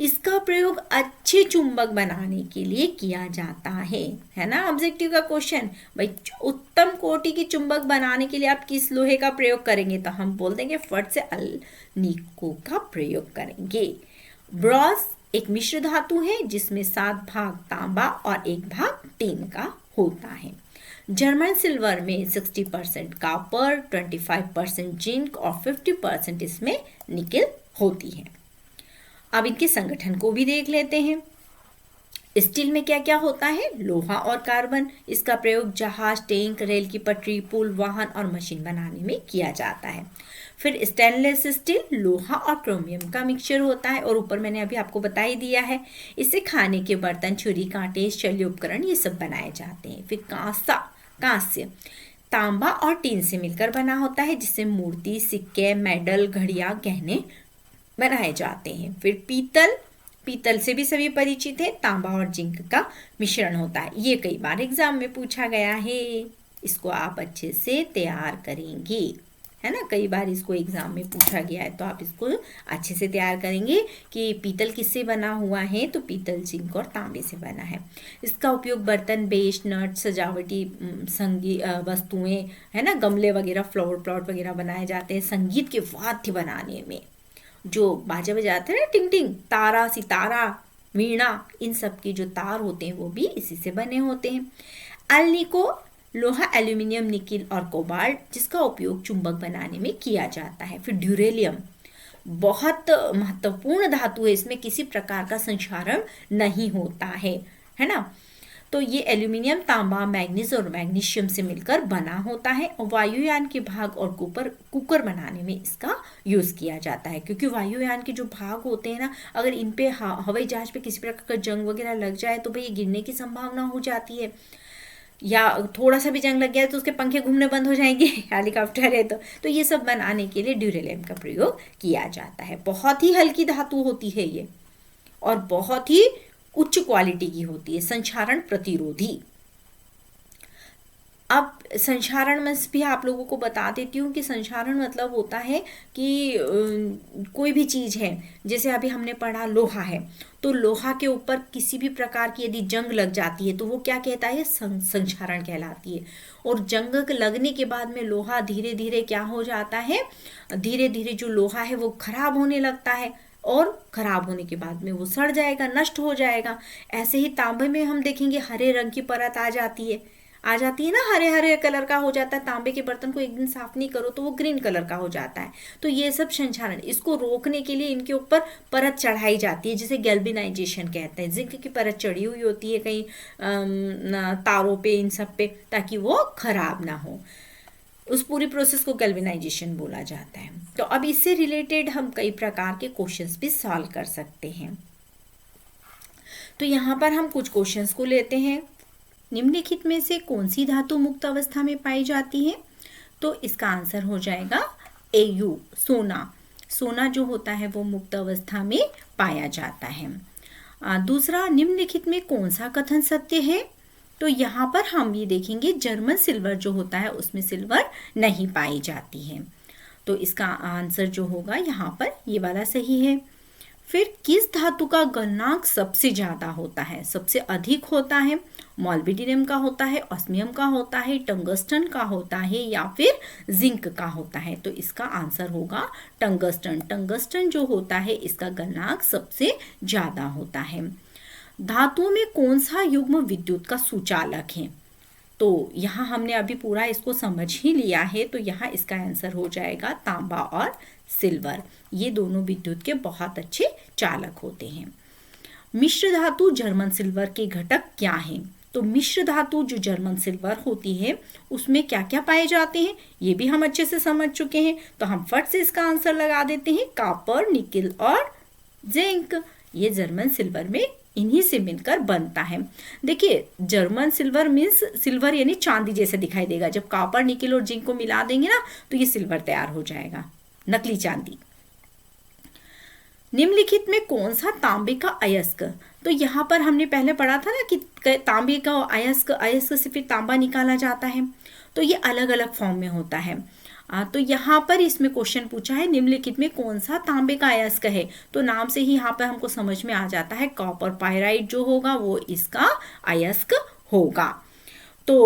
इसका प्रयोग अच्छे चुंबक बनाने के लिए किया जाता है ना। ऑब्जेक्टिव का क्वेश्चन, भाई उत्तम कोटि की चुंबक बनाने के लिए आप किस लोहे का प्रयोग करेंगे? तो हम बोल देंगे फट से अल्निको का प्रयोग करेंगे। ब्रॉस एक मिश्र धातु है जिसमें 7 भाग तांबा और 1 भाग टीन का होता है। जर्मन सिल्वर में 60% कॉपर, 25% जिंक और 50% इसमें निकिल होती है। अब इनके संगठन को भी देख लेते हैं। स्टील में क्या क्या होता है? लोहा और कार्बन। इसका प्रयोग जहाज, टैंक, रेल की पटरी, पुल, वाहन और मशीन बनाने में किया जाता है। फिर स्टेनलेस स्टील, लोहा और क्रोमियम का मिक्सचर होता है, और ऊपर मैंने अभी आपको बता ही दिया है। इससे खाने के बर्तन, छुरी, कांटे, शल्य उपकरण ये सब बनाए जाते हैं। फिर कांस्य तांबा और टीन से मिलकर बना होता है, जिससे मूर्ति, सिक्के, मेडल, घड़ियां, गहने बनाए जाते हैं। फिर पीतल से भी सभी परिचित है, तांबा और जिंक का मिश्रण होता है। ये कई बार एग्जाम में पूछा गया है, इसको आप अच्छे से तैयार करेंगे, है ना। कई बार इसको एग्जाम में पूछा गया है, तो आप इसको अच्छे से तैयार करेंगे कि पीतल किससे बना हुआ है। तो पीतल जिंक और तांबे से बना है। इसका उपयोग बर्तन, बेश, नट, सजावटी वस्तुएं, है ना, गमले वगैरह, फ्लावर प्लॉट वगैरह बनाए जाते हैं। संगीत के वाद्य बनाने में जो बाजा बजाते हैं ना, टिंग टिंग, तारा, सितारा, वीणा, इन सब के जो तार होते हैं वो भी इसी से बने होते हैं। अल्निको लोहा, एल्यूमिनियम, निकिल और कोबाल्ट, जिसका उपयोग चुंबक बनाने में किया जाता है। फिर ड्यूरेलियम बहुत महत्वपूर्ण धातु है, इसमें किसी प्रकार का संक्षारण नहीं होता है ना। तो ये एल्यूमिनियम, तांबा, मैग्नीज और मैग्नीशियम से मिलकर बना होता है, और वायुयान के भाग और कुकर बनाने में इसका यूज किया जाता है। क्योंकि वायुयान के जो भाग होते हैं ना, अगर इन पे हवाई जहाज पे किसी प्रकार का जंग वगैरह लग जाए तो भाई गिरने की संभावना हो जाती है, या थोड़ा सा भी जंग लग गया तो उसके पंखे घूमने बंद हो जाएंगे, हेलीकॉप्टर है तो ये सब बनाने के लिए ड्यूरेलियम का प्रयोग किया जाता है। बहुत ही हल्की धातु होती है ये, और बहुत ही उच्च क्वालिटी की होती है, संक्षारण प्रतिरोधी। अब संक्षारण में भी आप लोगों को बता देती हूँ कि संक्षारण मतलब होता है कि कोई भी चीज़ है, जैसे अभी हमने पढ़ा लोहा है, तो लोहा के ऊपर किसी भी प्रकार की यदि जंग लग जाती है तो वो क्या कहता है, संक्षारण कहलाती है। और जंग लगने के बाद में लोहा धीरे धीरे क्या हो जाता है, धीरे धीरे जो लोहा है वो खराब होने लगता है, और खराब होने के बाद में वो सड़ जाएगा, नष्ट हो जाएगा। ऐसे ही तांबे में हम देखेंगे हरे रंग की परत आ जाती है ना, हरे हरे कलर का हो जाता है। तांबे के बर्तन को एक दिन साफ नहीं करो तो वो ग्रीन कलर का हो जाता है। तो ये सब संक्षारण, इसको रोकने के लिए इनके ऊपर परत चढ़ाई जाती है, जिसे गैल्वेनाइजेशन कहते हैं। जिंक की परत चढ़ी हुई होती है कहीं तारों पे, इन सब पे, ताकि वो खराब ना हो। उस पूरी प्रोसेस को गैल्वेनाइजेशन बोला जाता है। तो अब इससे रिलेटेड हम कई प्रकार के क्वेश्चंस भी सॉल्व कर सकते हैं। तो यहाँ पर हम कुछ क्वेश्चंस को लेते हैं। निम्नलिखित में से कौन सी धातु मुक्त अवस्था में पाई जाती है? तो इसका आंसर हो जाएगा Au, सोना। सोना जो होता है वो मुक्त अवस्था में पाया जाता है। दूसरा, निम्नलिखित में कौन सा कथन सत्य है? तो यहाँ पर हम ये देखेंगे जर्मन सिल्वर जो होता है उसमें सिल्वर नहीं पाई जाती है। तो इसका आंसर जो होगा यहाँ पर ये वाला सही है। फिर किस धातु का गलनांक सबसे ज़्यादा होता है, सबसे अधिक होता है? मॉल्बिडियम का होता है, ऑस्मियम का होता है, टंगस्टन का होता है, या फिर जिंक का होता है? तो इसका आंसर होगा टंगस्टन। टंगस्टन जो होता है इसका गलनांक सबसे ज़्यादा होता है। धातुओं में कौन सा युग्म विद्युत का सुचालक है? तो यहाँ हमने अभी पूरा इसको समझ ही लिया है, तो यहाँ इसका आंसर हो जाएगा तांबा और सिल्वर। ये दोनों विद्युत के बहुत अच्छे चालक होते हैं। मिश्र धातु जर्मन सिल्वर के घटक क्या हैं? तो मिश्र धातु जो जर्मन सिल्वर होती है उसमें क्या क्या पाए जाते हैं ये भी हम अच्छे से समझ चुके हैं। तो हम फट से इसका आंसर लगा देते हैं, कॉपर, निकेल और जिंक। ये जर्मन सिल्वर में इन्हीं से मिलकर बनता है। देखिए, जर्मन सिल्वर मीन्स सिल्वर यानी चांदी जैसे दिखाई देगा। जब कॉपर, निकेल और जिंक को मिला देंगे ना तो ये सिल्वर तैयार हो जाएगा, नकली चांदी। निम्नलिखित में कौन सा तांबे का अयस्क? तो यहाँ पर हमने पहले पढ़ा था ना कि तांबे का अयस्क से फिर तांबा निकाला जाता है, तो ये अलग अलग फॉर्म में होता है। तो यहाँ पर इसमें क्वेश्चन पूछा है निम्नलिखित में कौन सा तांबे का अयस्क है? तो नाम से ही यहाँ पर हमको समझ में आ जाता है, कॉपर पायराइट जो होगा वो इसका अयस्क होगा। तो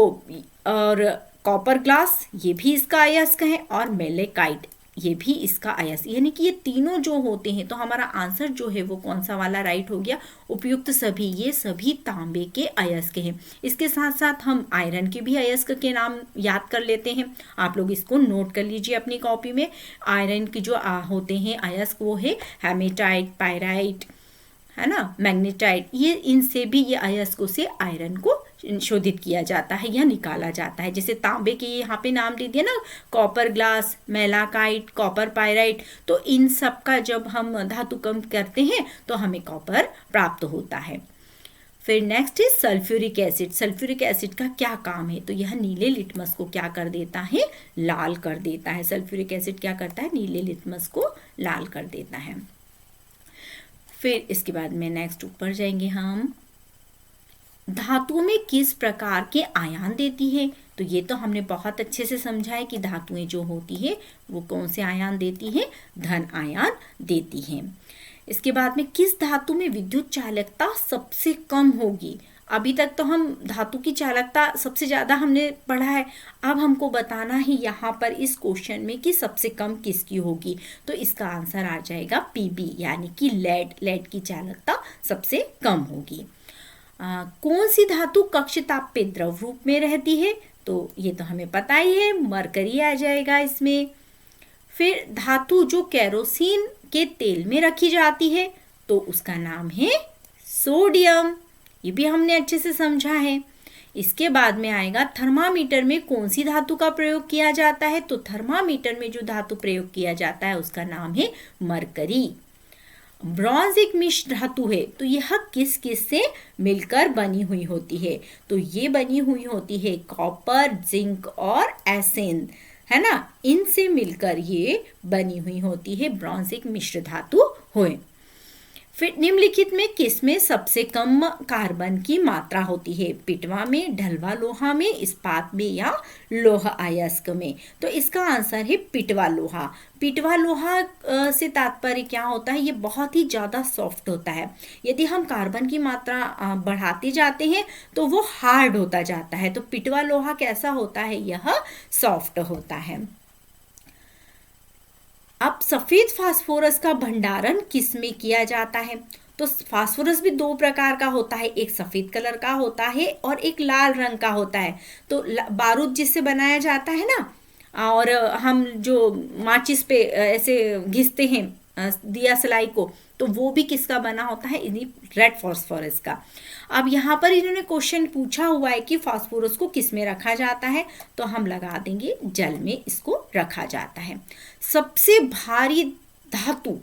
और कॉपर ग्लास ये भी इसका अयस्क है, और मेलेकाइट ये भी इसका अयस्क, यानी कि ये तीनों जो होते हैं। तो हमारा आंसर जो है वो कौन सा वाला राइट हो गया? उपयुक्त सभी, ये सभी तांबे के अयस्क हैं। इसके साथ साथ हम आयरन के भी अयस्क के नाम याद कर लेते हैं। आप लोग इसको नोट कर लीजिए अपनी कॉपी में। आयरन की जो होते हैं अयस्क वो है हेमेटाइट, पायराइट, है ना, मैग्नेटाइट। ये इनसे भी ये अयस्कों से आयरन को शोधित किया जाता है या निकाला जाता है। जैसे तांबे के यहाँ पे नाम दे दिया ना, copper glass, malachite, copper pyrite. तो इन सब का जब हम धातु कम करते हैं तो हमें कॉपर प्राप्त होता है। फिर नेक्स्ट है सल्फ्यूरिक एसिड। सल्फ्यूरिक एसिड का क्या काम है? तो यह नीले लिटमस को क्या कर देता है? लाल कर देता है। सल्फ्यूरिक एसिड क्या करता है? नीले लिटमस को लाल कर देता है। फिर इसके बाद में नेक्स्ट ऊपर जाएंगे हम, धातुओं में किस प्रकार के आयन देती है? तो ये तो हमने बहुत अच्छे से समझा है कि धातुएं जो होती है वो कौन से आयन देती हैं? धन आयन देती हैं। इसके बाद में किस धातु में विद्युत चालकता सबसे कम होगी? अभी तक तो हम धातु की चालकता सबसे ज़्यादा हमने पढ़ा है, अब हमको बताना है यहाँ पर इस क्वेश्चन में कि सबसे कम किसकी होगी। तो इसका आंसर आ जाएगा Pb, यानी कि लेड। लेड की चालकता सबसे कम होगी। कौन सी धातु कक्ष ताप पे द्रव रूप में रहती है? तो ये तो हमें पता ही है, मरकरी आ जाएगा इसमें। फिर धातु जो केरोसिन के तेल में रखी जाती है तो उसका नाम है सोडियम। ये भी हमने अच्छे से समझा है। इसके बाद में आएगा थर्मामीटर में कौन सी धातु का प्रयोग किया जाता है? तो थर्मामीटर में जो धातु प्रयोग किया जाता है उसका नाम है मरकरी। ब्रॉन्ज एक मिश्र धातु है, तो यह किस किस से मिलकर बनी हुई होती है? तो ये बनी हुई होती है कॉपर, जिंक और एसेन, है ना, इनसे मिलकर ये बनी हुई होती है ब्रॉन्ज एक मिश्र धातु है। फिर निम्नलिखित में किसमें सबसे कम कार्बन की मात्रा होती है? पिटवा में, ढलवा लोहा में, इस्पात में या लौह अयस्क में? तो इसका आंसर है पिटवा लोहा। पिटवा लोहा से तात्पर्य क्या होता है? ये बहुत ही ज़्यादा सॉफ्ट होता है। यदि हम कार्बन की मात्रा बढ़ाते जाते हैं तो वो हार्ड होता जाता है। तो पिटवा लोहा कैसा होता है? यह सॉफ्ट होता है। अब सफेद फास्फोरस का भंडारण किस में किया जाता है? तो फास्फोरस भी दो प्रकार का होता है, एक सफेद कलर का होता है और एक लाल रंग का होता है। तो बारूद जिससे बनाया जाता है ना, और हम जो माचिस पे ऐसे घिसते हैं दिया सलाई को, तो वो भी किसका बना होता है? इन्हीं रेड फास्फोरस का। अब यहाँ पर इन्होंने क्वेश्चन पूछा हुआ है कि फास्फोरस को किस में रखा जाता है, तो हम लगा देंगे जल में इसको रखा जाता है। सबसे भारी धातु,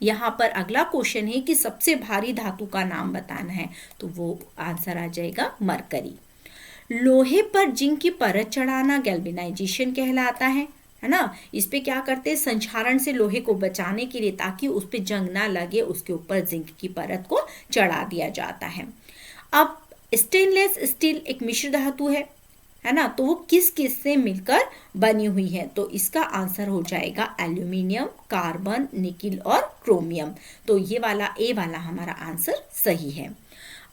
यहाँ पर अगला क्वेश्चन है कि सबसे भारी धातु का नाम बताना है, तो वो आंसर आ जाएगा मरकरी। लोहे पर जिंक की परत चढ़ाना गैल्वेनाइजेशन कहलाता है ना। इस पे क्या करते हैं? संक्षारण से लोहे को बचाने के लिए, ताकि उस पे जंग ना लगे, उसके ऊपर जिंक की परत को चढ़ा दिया जाता है। अब स्टेनलेस स्टील एक मिश्र धातु है ना, तो वो किस किस से मिलकर बनी हुई है? तो इसका आंसर हो जाएगा एल्यूमिनियम, कार्बन, निकिल और क्रोमियम। तो ये वाला ए वाला हमारा आंसर सही है।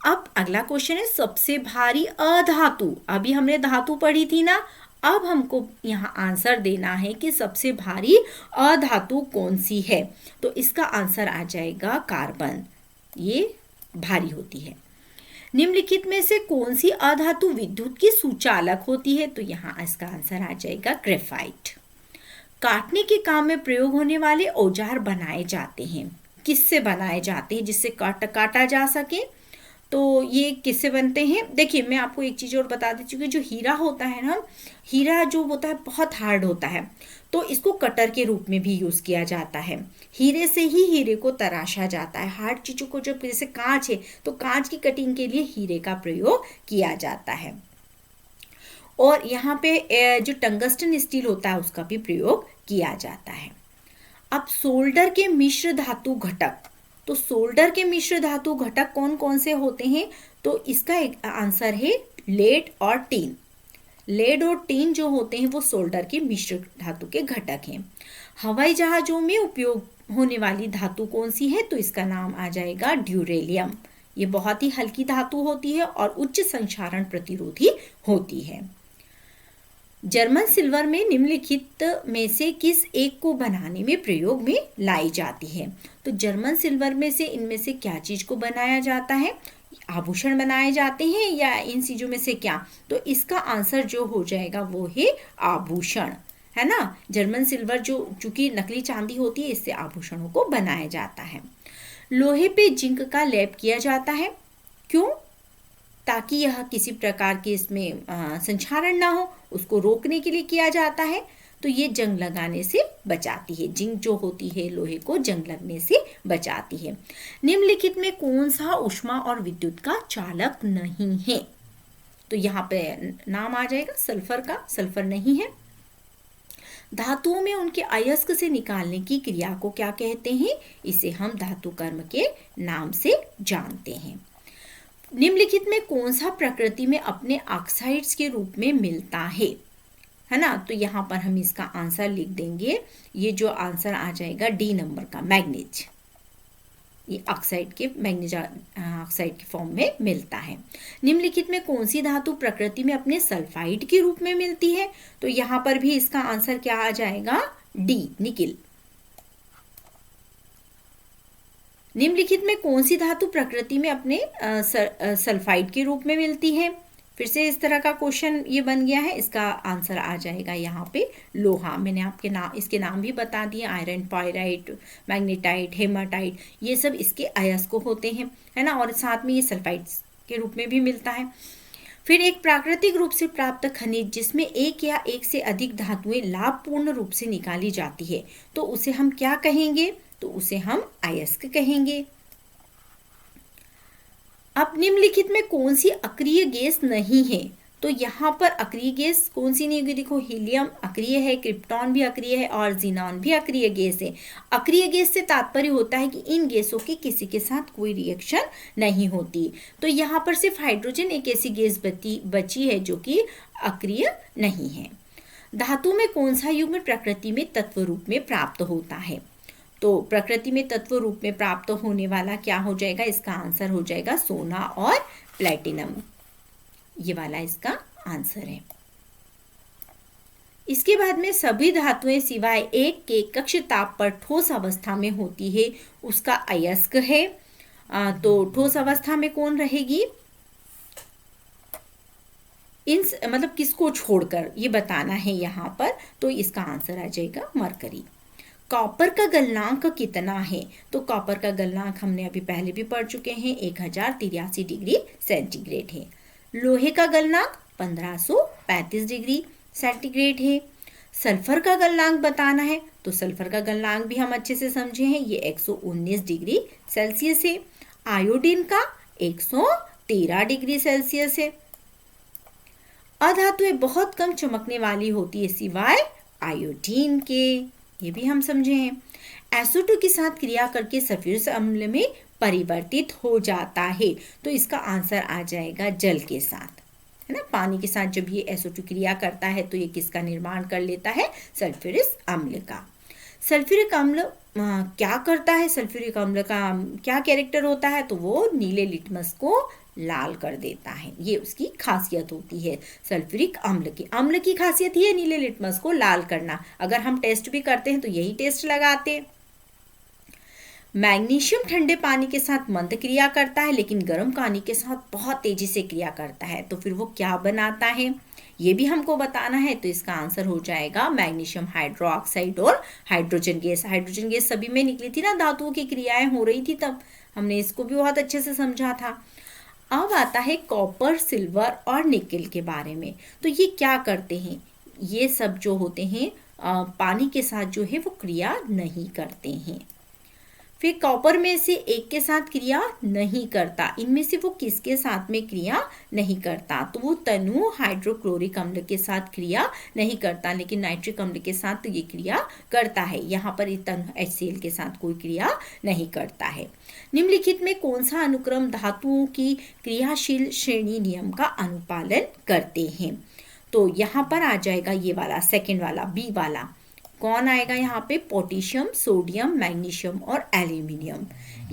अब अगला क्वेश्चन है सबसे भारी अधातु। अभी हमने धातु पढ़ी थी ना, अब हमको यहाँ आंसर देना है कि सबसे भारी अधातु कौन सी है। तो इसका आंसर आ जाएगा कार्बन, ये भारी होती है। निम्नलिखित में से कौन सी अधातु विद्युत की सुचालक होती है? तो यहाँ इसका आंसर आ जाएगा ग्रेफाइट। काटने के काम में प्रयोग होने वाले औजार बनाए जाते हैं, किससे बनाए जाते हैं जिससे काटा जा सके? तो ये किससे बनते हैं? देखिए मैं आपको एक चीज़ और बता देती हूँ कि जो हीरा होता है ना, हीरा जो होता है बहुत हार्ड होता है, तो इसको कटर के रूप में भी यूज़ किया जाता है। हीरे से ही हीरे को तराशा जाता है। हार्ड चीज़ों को, जब जैसे कांच है तो कांच की कटिंग के लिए हीरे का प्रयोग किया जाता है। और यहाँ पे जो टंगस्टन स्टील होता है उसका भी प्रयोग किया जाता है। अब सोल्डर के मिश्र धातु घटक, तो सोल्डर के मिश्र धातु घटक कौन कौन से होते हैं? तो इसका एक आंसर है लेड और टीन। लेड और टीन जो होते हैं वो सोल्डर के मिश्र धातु के घटक हैं। हवाई जहाजों में उपयोग होने वाली धातु कौन सी है? तो इसका नाम आ जाएगा ड्यूरेलियम। ये बहुत ही हल्की धातु होती है और उच्च संक्षारण प्रतिरोधी होती है। जर्मन सिल्वर में निम्नलिखित में से किस एक को बनाने में प्रयोग में लाई जाती है? तो जर्मन सिल्वर में से इनमें से क्या चीज को बनाया जाता है? आभूषण बनाए जाते हैं या इन चीजों में से क्या? तो इसका आंसर जो हो जाएगा वो है आभूषण, है ना। जर्मन सिल्वर जो चूंकि नकली चांदी होती है, इससे आभूषणों को बनाया जाता है। लोहे पे जिंक का लेप किया जाता है, क्यों? ताकि यह किसी प्रकार के इसमें संक्षारण ना हो, उसको रोकने के लिए किया जाता है। तो ये जंग लगाने से बचाती है, जिंक जो होती है लोहे को जंग लगने से बचाती है। निम्नलिखित में कौन सा ऊष्मा और विद्युत का चालक नहीं है? तो यहाँ पे नाम आ जाएगा सल्फर का, सल्फर नहीं है। धातुओं में उनके अयस्क से निकालने की क्रिया को क्या कहते हैं? इसे हम धातु कर्म के नाम से जानते हैं। निम्नलिखित में कौन सा प्रकृति में अपने ऑक्साइड्स के रूप में मिलता है ना। तो यहाँ पर हम इसका आंसर लिख देंगे, ये जो आंसर आ जाएगा डी नंबर का, मैग्नीज। ये ऑक्साइड के मैग्नीज ऑक्साइड के फॉर्म में मिलता है। निम्नलिखित में कौन सी धातु प्रकृति में अपने सल्फाइड के रूप में मिलती है? तो यहाँ पर भी इसका आंसर क्या आ जाएगा? D, nickel. निम्नलिखित में कौन सी धातु प्रकृति में अपने सल्फाइड के रूप में मिलती है? फिर से इस तरह का क्वेश्चन ये बन गया है। इसका आंसर आ जाएगा यहाँ पे लोहा। मैंने आपके इसके नाम भी बता दिए, आयरन, पायराइट, मैग्नेटाइट, हेमाटाइट, ये सब इसके अयस्क होते हैं, है ना। और साथ में ये सल्फाइड्स के रूप में भी मिलता है। फिर एक प्राकृतिक रूप से प्राप्त खनिज जिसमें एक या एक से अधिक धातुएं लाभपूर्ण रूप से निकाली जाती है, तो उसे हम क्या कहेंगे? तो उसे हम अयस्क कहेंगे। अब निम्नलिखित में कौन सी अक्रिय गैस नहीं है? तो तो यहाँ पर अक्रिय गैस कौन सी नहीं होगी, देखो हीलियम अक्रिय है, क्रिप्टॉन भी अक्रिय है और जीनॉन भी अक्रिय गैस है। अक्रिय गैस से तात्पर्य होता है कि इन गैसों की किसी के साथ कोई रिएक्शन नहीं होती। तो यहाँ पर सिर्फ हाइड्रोजन एक ऐसी गैस बची है जो कि अक्रिय नहीं है। धातु में कौन सा युग्म प्रकृति में तत्व रूप में प्राप्त होता है? तो प्रकृति में तत्व रूप में प्राप्त होने वाला क्या हो जाएगा, इसका आंसर हो जाएगा सोना और प्लेटिनम। ये वाला इसका आंसर है। इसके बाद में सभी धातुएं सिवाय एक के कक्ष ताप पर ठोस अवस्था में होती है, उसका अयस्क है। तो ठोस अवस्था में कौन रहेगी, इन मतलब किसको छोड़कर ये बताना है यहाँ पर, तो इसका आंसर आ जाएगा मरकरी। कॉपर का गलनांक कितना है? तो कॉपर का गलनांक हमने अभी पहले भी पढ़ चुके हैं, 1083 डिग्री सेंटीग्रेड है। लोहे का गलनांक 1535 डिग्री सेंटीग्रेड है। सल्फर का गलनांक बताना है, तो सल्फर का गलनांक भी हम अच्छे से समझे हैं, ये 119 डिग्री सेल्सियस है। आयोडीन का 113 डिग्री सेल्सियस है। अधातुएं बहुत कम चमकने वाली होती है सिवाय आयोडीन के, ये भी हम समझे हैं। SO2 के साथ क्रिया करके सल्फ्यूरिक अम्ल में परिवर्तित हो जाता है, तो इसका आंसर आ जाएगा जल के साथ, है ना। पानी के साथ जब ये SO2 क्रिया करता है तो ये किसका निर्माण कर लेता है, सल्फ्यूरिक अम्ल का। सल्फ्यूरिक अम्ल क्या करता है, सल्फ्यूरिक अम्ल का क्या कैरेक्टर होता है, तो वो नीले लिटमस को लाल कर देता है, ये उसकी खासियत होती है सल्फ्यूरिक अम्ल की खासियत ही है नीले लिटमस को लाल करना। अगर हम टेस्ट भी करते हैं तो यही टेस्ट लगाते हैं। मैग्नीशियम ठंडे पानी के साथ मंद क्रिया करता है, लेकिन गर्म पानी के साथ बहुत तेजी से क्रिया करता है, तो फिर वो क्या बनाता है, ये भी हमको बताना है। तो इसका आंसर हो जाएगा मैग्नीशियम हाइड्रोक्साइड और हाइड्रोजन गैस। हाइड्रोजन गैस सभी में निकली थी ना, धातुओं की क्रियाएं हो रही थी तब, हमने इसको भी बहुत अच्छे से समझा था। अब आता है कॉपर, सिल्वर और निकेल के बारे में। तो ये क्या करते हैं, ये सब जो होते हैं पानी के साथ जो है वो क्रिया नहीं करते हैं। फिर कॉपर में से एक के साथ क्रिया नहीं करता, इनमें से वो किसके साथ में क्रिया नहीं करता, तो वो तनु हाइड्रोक्लोरिक अम्ल के साथ क्रिया नहीं करता, लेकिन नाइट्रिक अम्ल के साथ तो ये क्रिया करता है। यहाँ पर तनु HCl के साथ कोई क्रिया नहीं करता है। निम्नलिखित में कौन सा अनुक्रम धातुओं की क्रियाशील श्रेणी नियम का अनुपालन करते हैं? तो यहाँ पर आ जाएगा ये वाला सेकेंड वाला, बी वाला। कौन आएगा यहाँ पे, पोटेशियम, सोडियम, मैग्नीशियम और एल्यूमिनियम।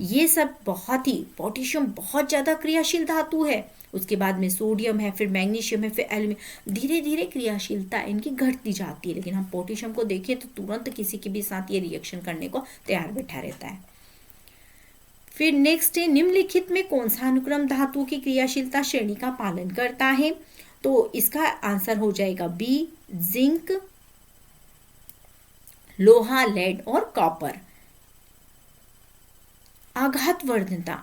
ये सब बहुत ही, पोटेशियम बहुत ज़्यादा क्रियाशील धातु है, उसके बाद में सोडियम है, फिर मैग्नीशियम है, फिर एल्यूमिनियम। धीरे धीरे क्रियाशीलता इनकी घटती जाती है, लेकिन हम पोटेशियम को देखें तो तुरंत किसी के भी साथ ये रिएक्शन करने को तैयार बैठा रहता है। फिर नेक्स्ट है, निम्नलिखित में कौन सा अनुक्रम धातु की क्रियाशीलता श्रेणी का पालन करता है? तो इसका आंसर हो जाएगा बी, जिंक, लोहा, लेड और कॉपर। आघातवर्धनता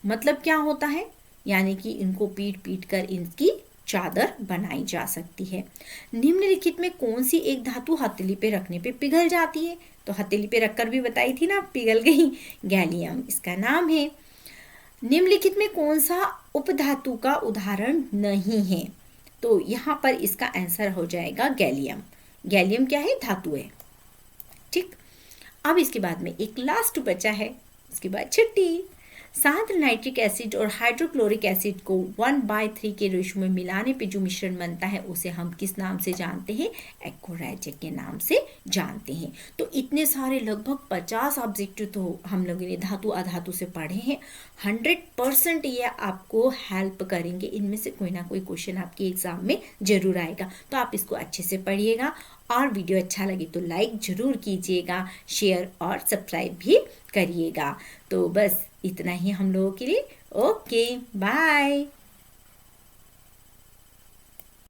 मतलब क्या होता है, यानी कि इनको पीट पीट कर इनकी चादर बनाई जा सकती है। निम्नलिखित में कौन सी एक धातु हथेली पे रखने पे पिघल जाती है? तो हथेली पे रखकर भी बताई थी ना, पिघल गई, गैलियम इसका नाम है। निम्नलिखित में कौन सा उपधातु का उदाहरण नहीं है? तो यहाँ पर इसका आंसर हो जाएगा गैलियम। गैलियम क्या है, धातु है, ठीक। अब इसके बाद में एक लास्ट बचा है, उसके बाद छुट्टी। सात नाइट्रिक एसिड और हाइड्रोक्लोरिक एसिड को 1/3 के रेशो में मिलाने पे जो मिश्रण बनता है उसे हम किस नाम से जानते हैं? एकोरेजिक के नाम से जानते हैं। तो इतने सारे लगभग 50 ऑब्जेक्टिव तो हम लोगों ने धातु अधातु से पढ़े हैं। 100% ये आपको हेल्प करेंगे, इनमें से कोई ना कोई क्वेश्चन आपके एग्जाम में जरूर आएगा। तो आप इसको अच्छे से पढ़िएगा, और वीडियो अच्छा लगे तो लाइक जरूर कीजिएगा, शेयर और सब्सक्राइब भी करिएगा। तो बस इतना ही हम लोगों के लिए। Okay, bye.